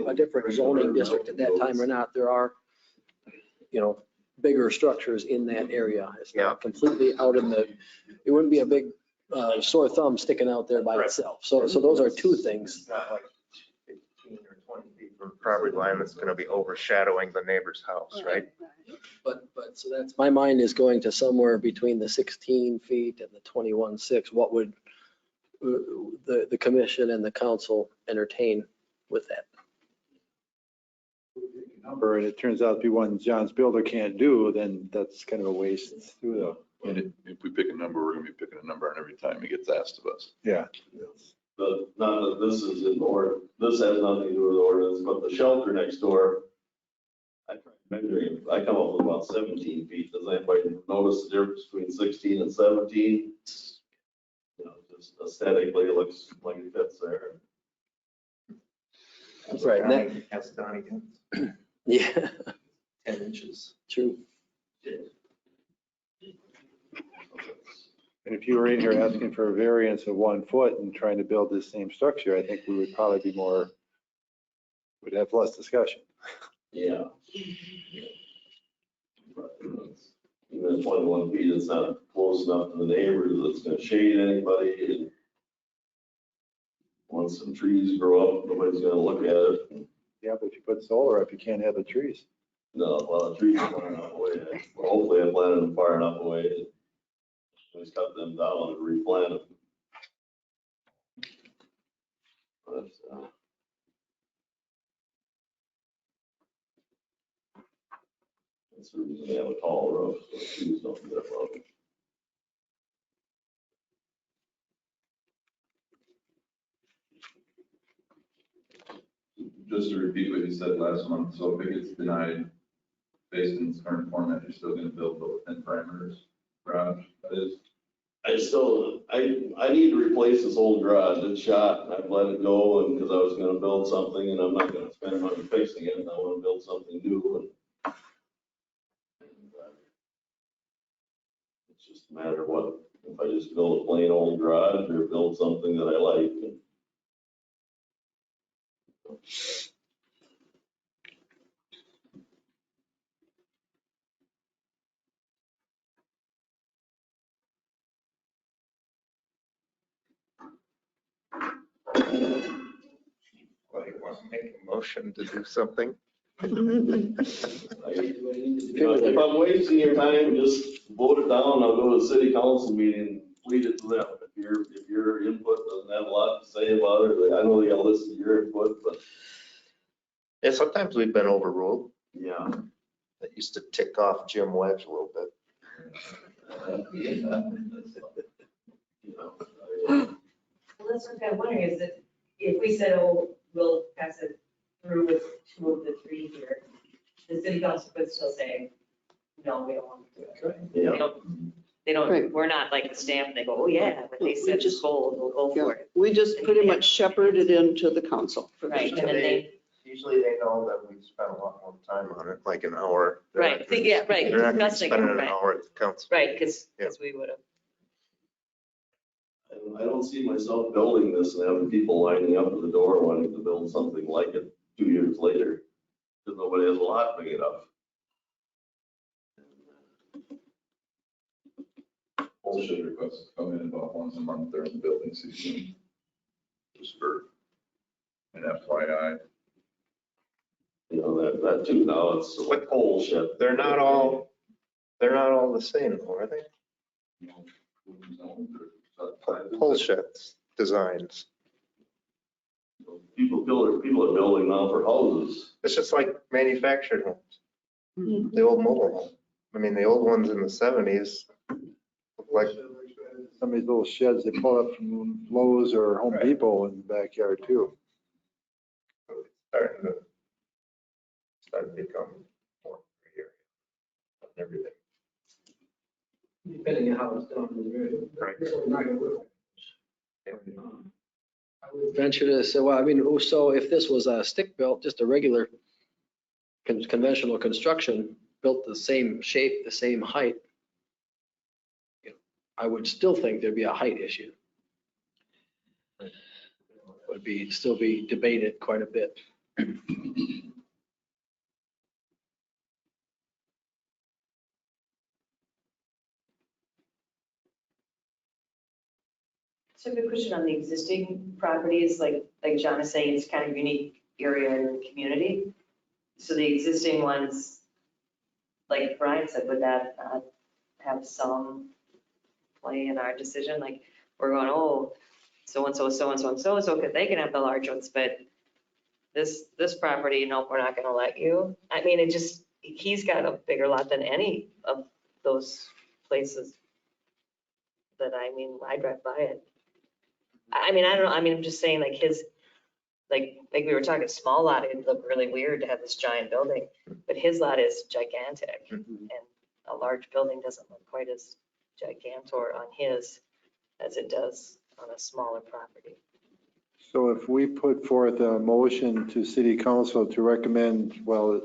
a different zoning district at that time or not, there are, you know, bigger structures in that area. It's not completely out in the, it wouldn't be a big sore thumb sticking out there by itself. So those are two things. It's not like 15 or 20 feet from property line that's going to be overshadowing the neighbor's house, right? But so that's, my mind is going to somewhere between the 16 feet and the 21.6. What would the commission and the council entertain with that? Number, and it turns out to be one John's builder can't do, then that's kind of a waste through the, And if we pick a number, we're gonna be picking a number on every time it gets asked of us. yeah. But not that this is in order, this has nothing to do with the ordinance, but the shelter next door, I tried to measuring, I come up with about 17 feet. Does anybody notice the difference between 16 and 17? You know, just aesthetically, it looks like it fits there. Right, and that- That's Donnie, Yeah, 10 inches. true. And if you were in here asking for a variance of 1 foot and trying to build this same structure, I think we would probably be more, would have less discussion. Yeah. But, even at 21 feet, it's not close enough to the neighbors that's gonna shade anybody. And once some trees grow up, nobody's gonna look at it. Yeah, but if you put solar up, you can't have the trees. No, well, the trees are far enough away. Well, hopefully I planted them far enough away. Just cut them down and replant them. But, that's the reason they have a tall roof, so the trees don't get above it. Just to repeat what you said last month, so if it gets denied based on its current format, you're still gonna build the within parameters garage, that is? I need to replace this old garage. It's shot and I've let it go and because I was gonna build something and I'm not gonna spend money fixing it and I wanna build something new and it's just a matter of what, if I just build a plain old garage or build something that I like. Well, you want to make a motion to do something? If I'm wasting your time, just vote it down. I'll go to the city council meeting and lead it to them. If your input doesn't have a lot to say about it, I know they gotta listen to your input, but Yeah, sometimes we've been overruled. yeah. That used to tick off Jim Wedge a little bit. You know, Well, that's what I'm wondering is that if we said, oh, we'll pass it through with 2 of the 3 here, the city council could still say, no, we don't want to do it. Yeah. They don't, Right. we're not like the stamp, they go, oh, yeah, when they said it's gold, we'll go for it. We just pretty much shepherd it into the council. Right, and then they, Usually they know that we spent a lot more time on it, like an hour. right, yeah, right, They're not discussing it, spending an right, hour at the council. right, because Yeah. we would have. I don't see myself building this and having people lining up at the door wanting to build something like it 2 years later. Because nobody has a lot big enough. Bullshit requests come in about once a month during the building season. Just for an FYI. You know, that too, now it's like bullshit. They're not all the same, though, are they? Pole sheds, designs. People are building now for houses. It's just like manufactured homes, Mhm. the old mobile home. I mean, the old ones in the 70s, look like, Some of these little sheds they pull up from Lowe's or Home Right. Depot in the backyard too. starting to become more here. Everything. Depending on how it's done. Right. I would venture to say, well, I mean, so if this was a stick built, just a regular conventional construction, built the same shape, the same height, you know, I would still think there'd be a height issue. Would still be debated quite a bit. So a good question on the existing properties, like John is saying, it's kind of unique area in the community. So the existing ones, like Brian said, would that have some play in our decision? Like, we're going, oh, so-and-so, so-and-so, and so-and-so, because they can have the large ones, but this property, no, we're not gonna let you. I mean, he's got a bigger lot than any of those places that, I mean, I drive by it. I mean, I don't know, I mean, I'm just saying like like we were talking, small lot, it'd look really weird to have this giant building, but his lot is gigantic. And a large building doesn't look quite as gigantor on his as it does on a smaller property. So if we put forth a motion to city council to recommend, well,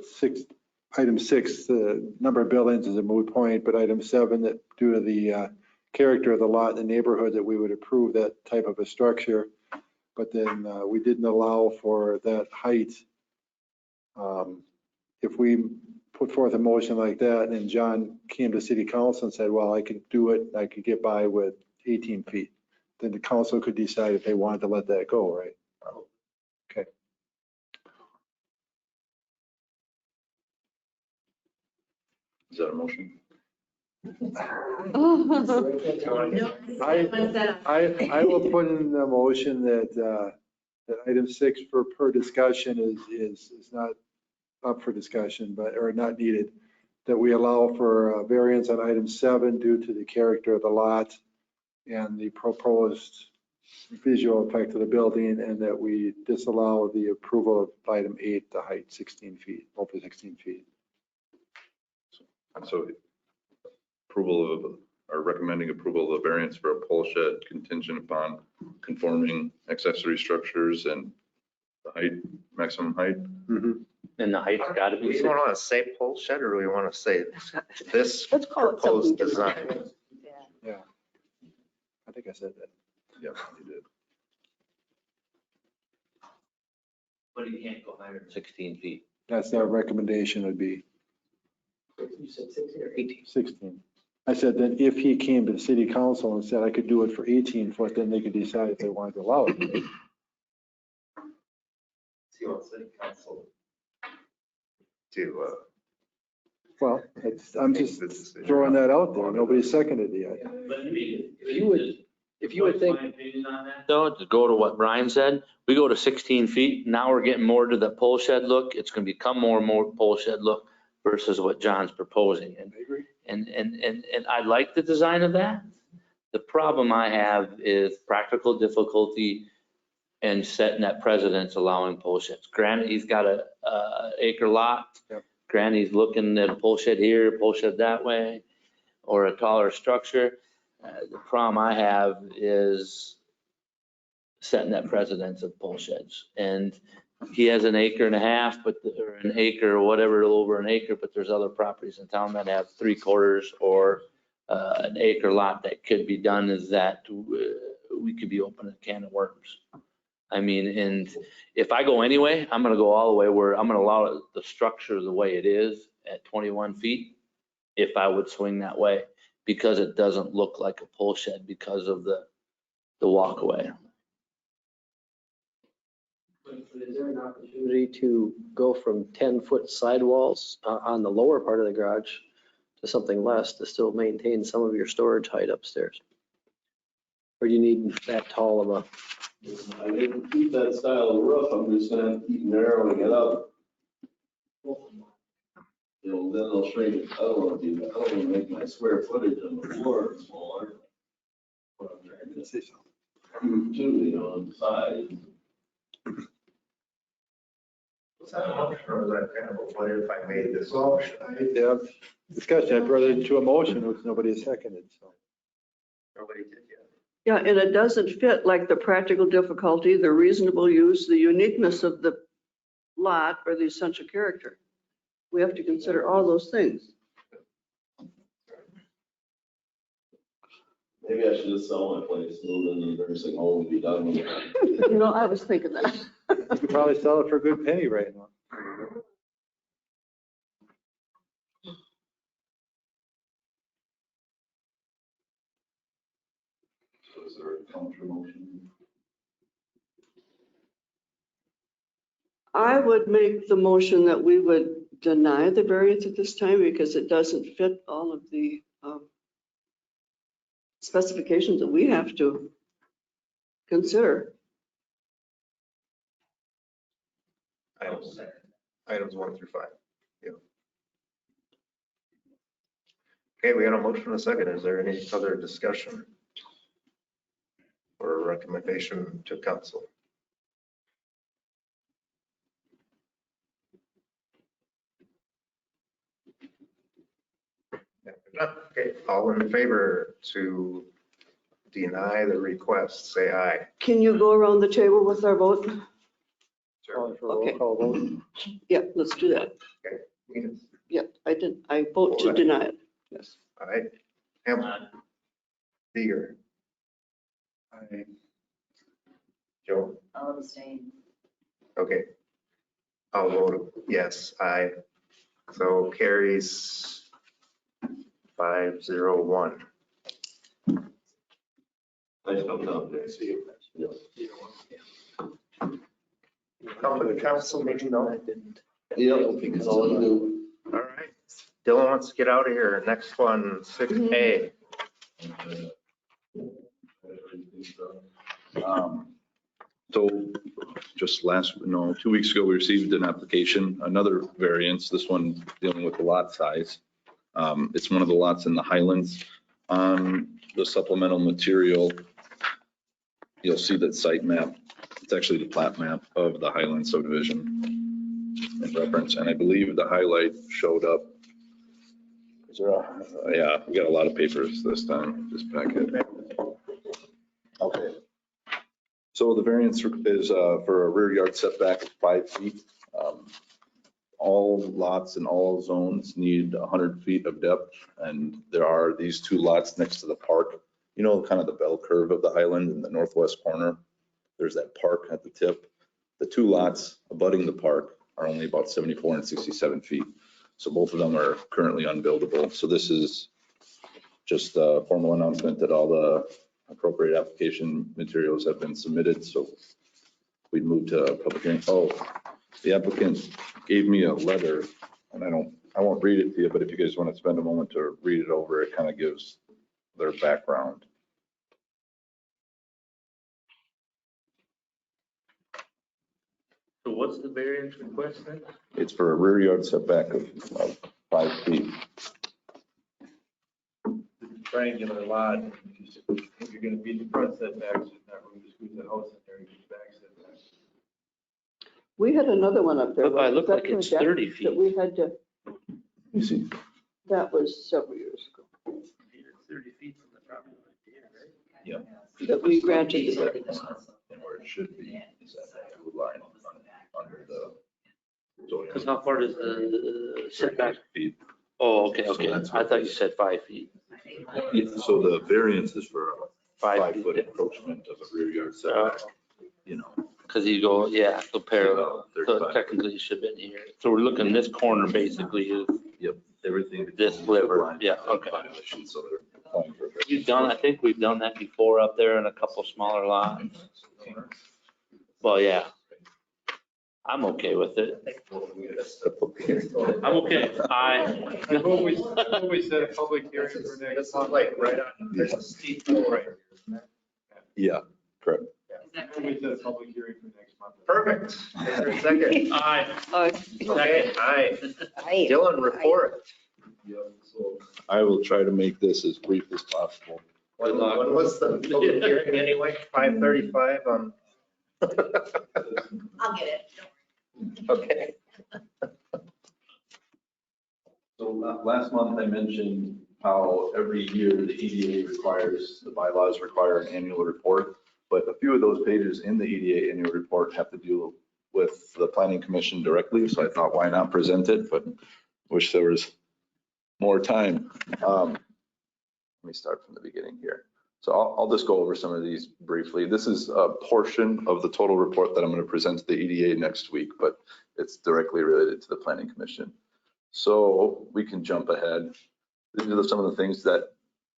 item 6, the number of buildings is a moot point, but item 7, that due to the character of the lot in the neighborhood, that we would approve that type of a structure. But then we didn't allow for that height. If we put forth a motion like that and John came to city council and said, well, I could do it, I could get by with 18 feet, then the council could decide if they wanted to let that go, right? Okay. Is that a motion? I will put in the motion that item 6 for per discussion is not up for discussion, or not needed, that we allow for variance on item 7 due to the character of the lot and the proposed visual effect of the building, and that we disallow the approval of item 8, the height 16 feet, over 16 feet. So approval of, or recommending approval of a variance for a pole shed contingent upon conforming accessory structures and the height, maximum height. And the height's got to Do be we 6. want to say pole shed or do we want to say this Let's call it something proposed different. design? Yeah. Yeah. I think I said that. Yeah, you did. But you can't go higher than 16 feet. That's our recommendation would be You said 16 or 18? 16. I said that if he came to the city council and said I could do it for 18 foot, then they could decide if they wanted to allow it. See what city council. To, Well, I'm just throwing that out there. Nobody seconded it yet. But I mean, If you would think, my opinion on that, though, to go to what Brian said, we go to 16 feet, now we're getting more to the pole shed look. It's going to become more and more pole shed look versus what John's proposing. And I like the design of that. The problem I have is practical difficulty and setting that precedence allowing pole sheds. Granted, he's got a acre lot. Yep. Granted, he's looking at a pole shed here, pole shed that way, or a taller structure. The problem I have is setting that precedence of pole sheds. And he has an acre and a half, or an acre or whatever, over an acre, but there's other properties in town that have 3/4 or an acre lot that could be done is that we could be opening a can of worms. I mean, and if I go anyway, I'm going to go all the way where I'm going to allow the structure the way it is at 21 feet if I would swing that way, because it doesn't look like a pole shed because of the walkway. is there an opportunity to go from 10-foot sidewalls on the lower part of the garage to something less to still maintain some of your storage height upstairs? Or do you need that tall of a? I didn't keep that style of roof, I'm just gonna keep narrowing it up. You know, then I'll shrink it, I don't wanna make my square footage on the floor smaller. What I'm trying to say, too, you know, on the side. Was that a motion or was that kind of a what if I made this Well, motion? Yeah, discussion, I brought it to a motion, which nobody has seconded, so. Nobody did yet. Yeah, and it doesn't fit like the practical difficulty, the reasonable use, the uniqueness of the lot, or the essential character. We have to consider all those things. Maybe I should just sell my place, move in the nursing home and be done with it. You know, I was thinking that. You could probably sell it for a good penny right now. So is there a counter motion? I would make the motion that we would deny the variance at this time because it doesn't fit all of the specifications that we have to consider. Items 1 through 5. Yeah. Okay, we got a motion and a second. Is there any other discussion or recommendation to council? Okay, all in favor to deny the request, say aye. Can you go around the table with our vote? Calling for a Okay. roll call vote. Yeah, let's do that. Yeah, I vote to deny it. Yes. All right, Hamilton. Seeger. I- Joe, I'll abstain. okay. I'll vote yes, aye. So carries 501. Nice come down there. Come to the council meeting though. Yep, because all I do. All right. Dylan wants to get out of here. Next one, 6A. So just 2 weeks ago, we received an application, another variance, this one dealing with the lot size. It's one of the lots in the Highlands. On the supplemental material, you'll see that site map. It's actually the plat map of the Highlands subdivision in reference, and I believe the highlight showed up. Is there yeah, we got a lot of papers this time, this packet. Okay. So the variance is for a rear yard setback of 5 feet. All lots in all zones need 100 feet of depth, and there are these two lots next to the park. You know, kind of the bell curve of the Highland in the northwest corner. There's that park at the tip. The two lots abutting the park are only about 74 and 67 feet. So both of them are currently unbuildable. So this is just a formal announcement that all the appropriate application materials have been submitted. So we'd move to a public hearing. Oh, the applicant gave me a letter, and I won't read it to you, but if you guys want to spend a moment to read it over, it kind of gives their background. So what's the variance request then? It's for a rear yard setback of 5 feet. Triangular lot, if you're gonna be the front setbacks, there's not room to squeeze the house in there, you get back setbacks. We had another one up there. But I look like it's 30 That feet. we had to, You see, that was several years ago, 30 feet from the property line. that we granted the variance. and where it should be is at that blue line under the zoning. Because how far does the setback? Feet. Oh, okay, So okay. that's I thought you said 5 feet. So the variance is for a 5 feet. 5-foot encroachment of a rear yard setback, you know. Because you go, yeah, go parallel. So 35. technically it should have been here. So we're looking this corner basically is Everything. this sliver. Yeah, okay. Violation, so they're applying for a variance. I think we've done that before up there in a couple smaller lots. Well, yeah. I'm okay with it. I'm okay. Before we set a public hearing for This next is month. like right on, there's a steep hill right here. isn't there? Yeah, correct. Before we set a public hearing for next month. Perfect. Is there a second? Aye. Okay, aye. Dylan, report. So I will try to make this as brief as possible. When was the public hearing anyway? 5:35 on? I'll get it. Okay. So last month I mentioned how every year the EDA requires, the bylaws require an annual report, but a few of those pages in the EDA annual report have to deal with the planning commission directly. So I thought, why not present it? But wish there was more time. Let me start from the beginning here. So I'll just go over some of these briefly. This is a portion of the total report that I'm going to present to the EDA next week, but it's directly related to the planning commission. So we can jump ahead. These are some of the things that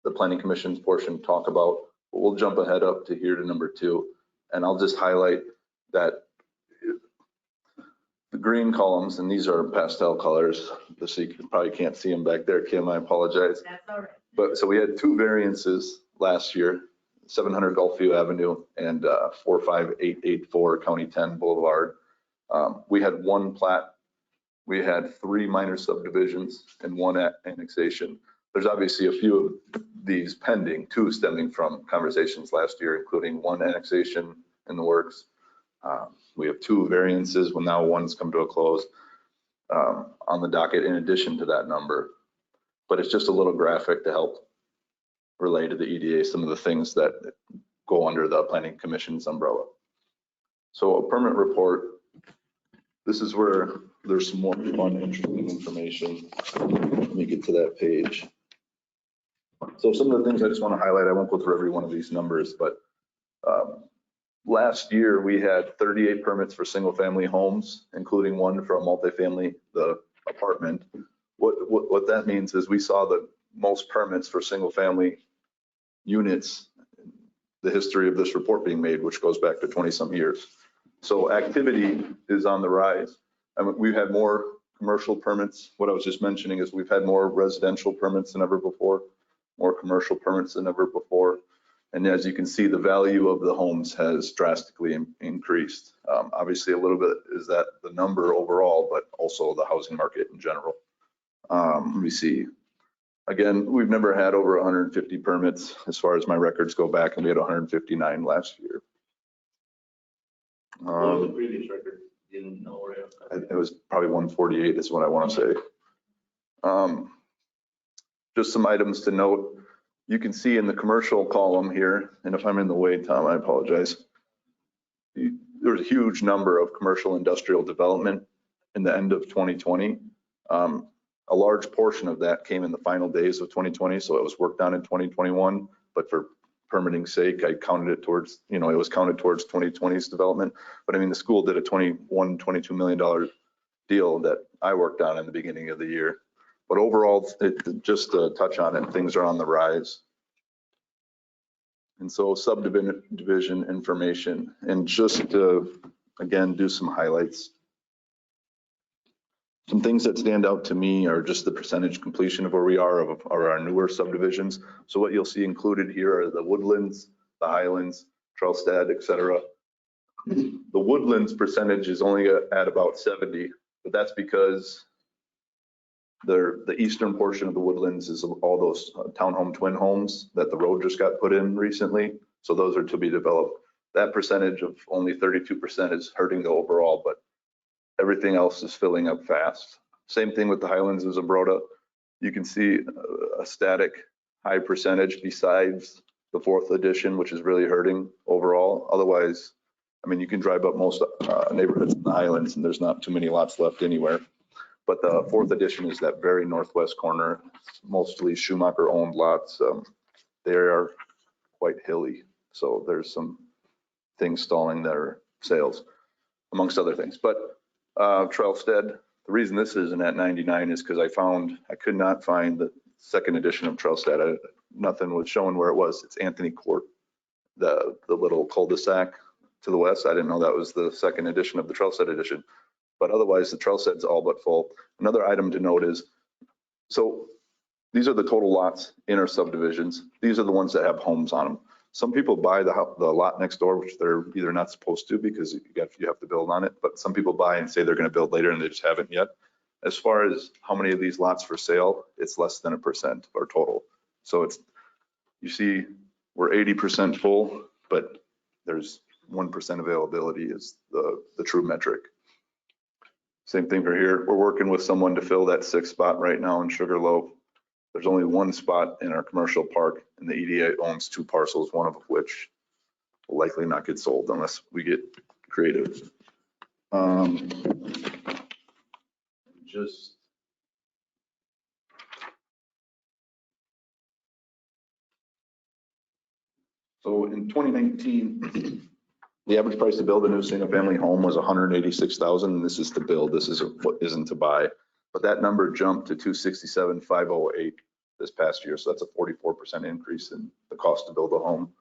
the planning commission's portion talk about. But we'll jump ahead up to here to number 2. And I'll just highlight that the green columns, and these are pastel colors, so you probably can't see them back there, Kim, I apologize. That's all right. But so we had 2 variances last year, 700 Gulfview Avenue and 45884 County 10 Boulevard. We had 1 plat. We had 3 minor subdivisions and 1 annexation. There's obviously a few of these pending, 2 stemming from conversations last year, including 1 annexation in the works. We have 2 variances, well now 1's come to a close on the docket in addition to that number. but it's just a little graphic to help relay to the EDA some of the things that go under the Planning Commission's umbrella. So a permit report, this is where there's some more fun, interesting information. Let me get to that page. So some of the things I just want to highlight, I won't go through every one of these numbers, but last year we had 38 permits for single family homes, including one for a multifamily, the apartment. What that means is we saw the most permits for single family units, the history of this report being made, which goes back to 20 some years. So activity is on the rise. I mean, we've had more commercial permits. What I was just mentioning is we've had more residential permits than ever before, more commercial permits than ever before. And as you can see, the value of the homes has drastically increased. Obviously, a little bit is that the number overall, but also the housing market in general. Let me see. Again, we've never had over 150 permits as far as my records go back, and we had 159 last year. What was the previous record? Didn't know where It was probably 148 is what I want to say. Just some items to note. You can see in the commercial column here, and if I'm in the way, Tom, I apologize. There's a huge number of commercial industrial development in the end of 2020. A large portion of that came in the final days of 2020, so it was worked on in 2021, but for permitting sake, I counted it towards, it was counted towards 2020's development. But I mean, the school did a $22 million deal that I worked on in the beginning of the year. But overall, just to touch on it, things are on the rise. And so subdivision information, and just to, again, do some highlights. Some things that stand out to me are just the percentage completion of where we are of our newer subdivisions. So what you'll see included here are the Woodlands, the Highlands, Trailstead, et cetera. The Woodlands percentage is only at about 70, but that's because the eastern portion of the Woodlands is all those townhome twin homes that the road just got put in recently. So those are to be developed. That percentage of only 32% is hurting the overall, but everything else is filling up fast. Same thing with the Highlands of Zumbrota. You can see a static high percentage besides the 4th edition, which is really hurting overall. Otherwise, I mean, you can drive up most neighborhoods in the Highlands and there's not too many lots left anywhere. But the 4th edition is that very northwest corner. It's mostly Schumacher owned lots. They are quite hilly. So there's some things stalling their sales, amongst other things. But Trailstead, the reason this isn't at 99 is because I could not find the 2nd edition of Trailstead. Nothing was showing where it was. It's Anthony Court, the little cul-de-sac to the west. I didn't know that was the 2nd edition of the Trailstead edition. But otherwise, the Trailstead's all but full. Another item to note is, so these are the total lots in our subdivisions. These are the ones that have homes on them. Some people buy the lot next door, which they're either not supposed to because you have to build on it, but some people buy and say they're going to build later and they just haven't yet. As far as how many of these lots for sale, it's less than 1% of our total. So it's, you see, we're 80% full, but there's 1% availability is the true metric. Same thing for here. We're working with someone to fill that 6th spot right now in Sugarloaf. There's only one spot in our commercial park, and the EDA owns 2 parcels, one of which will likely not get sold unless we get creative. So in 2019, the average price to build a new single-family home was $186,000, and this is to build. This is what isn't to buy. But that number jumped to $267,508 this past year, so that's a 44% increase in the cost to build a home.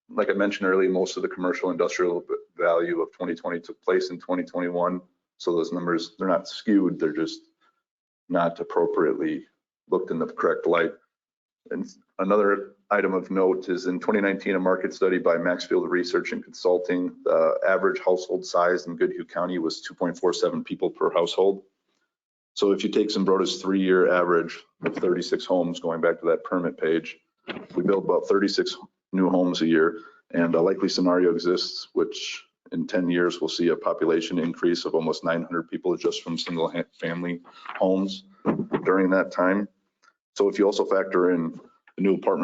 Like I mentioned earlier, most of the commercial industrial value of 2020 took place in 2021, so those numbers, they're not skewed, they're just not appropriately looked in the correct light. And another item of note is in 2019, a market study by Maxfield Research and Consulting, the average household size in Goodhue County was 2.47 people per household. So if you take Zumbrota's 3-year average of 36 homes, going back to that permit page, we build about 36 new homes a year, and a likely scenario exists, which in 10 years, we'll see a population increase of almost 900 people just from single family homes. during that time. So if you also factor in the new apartment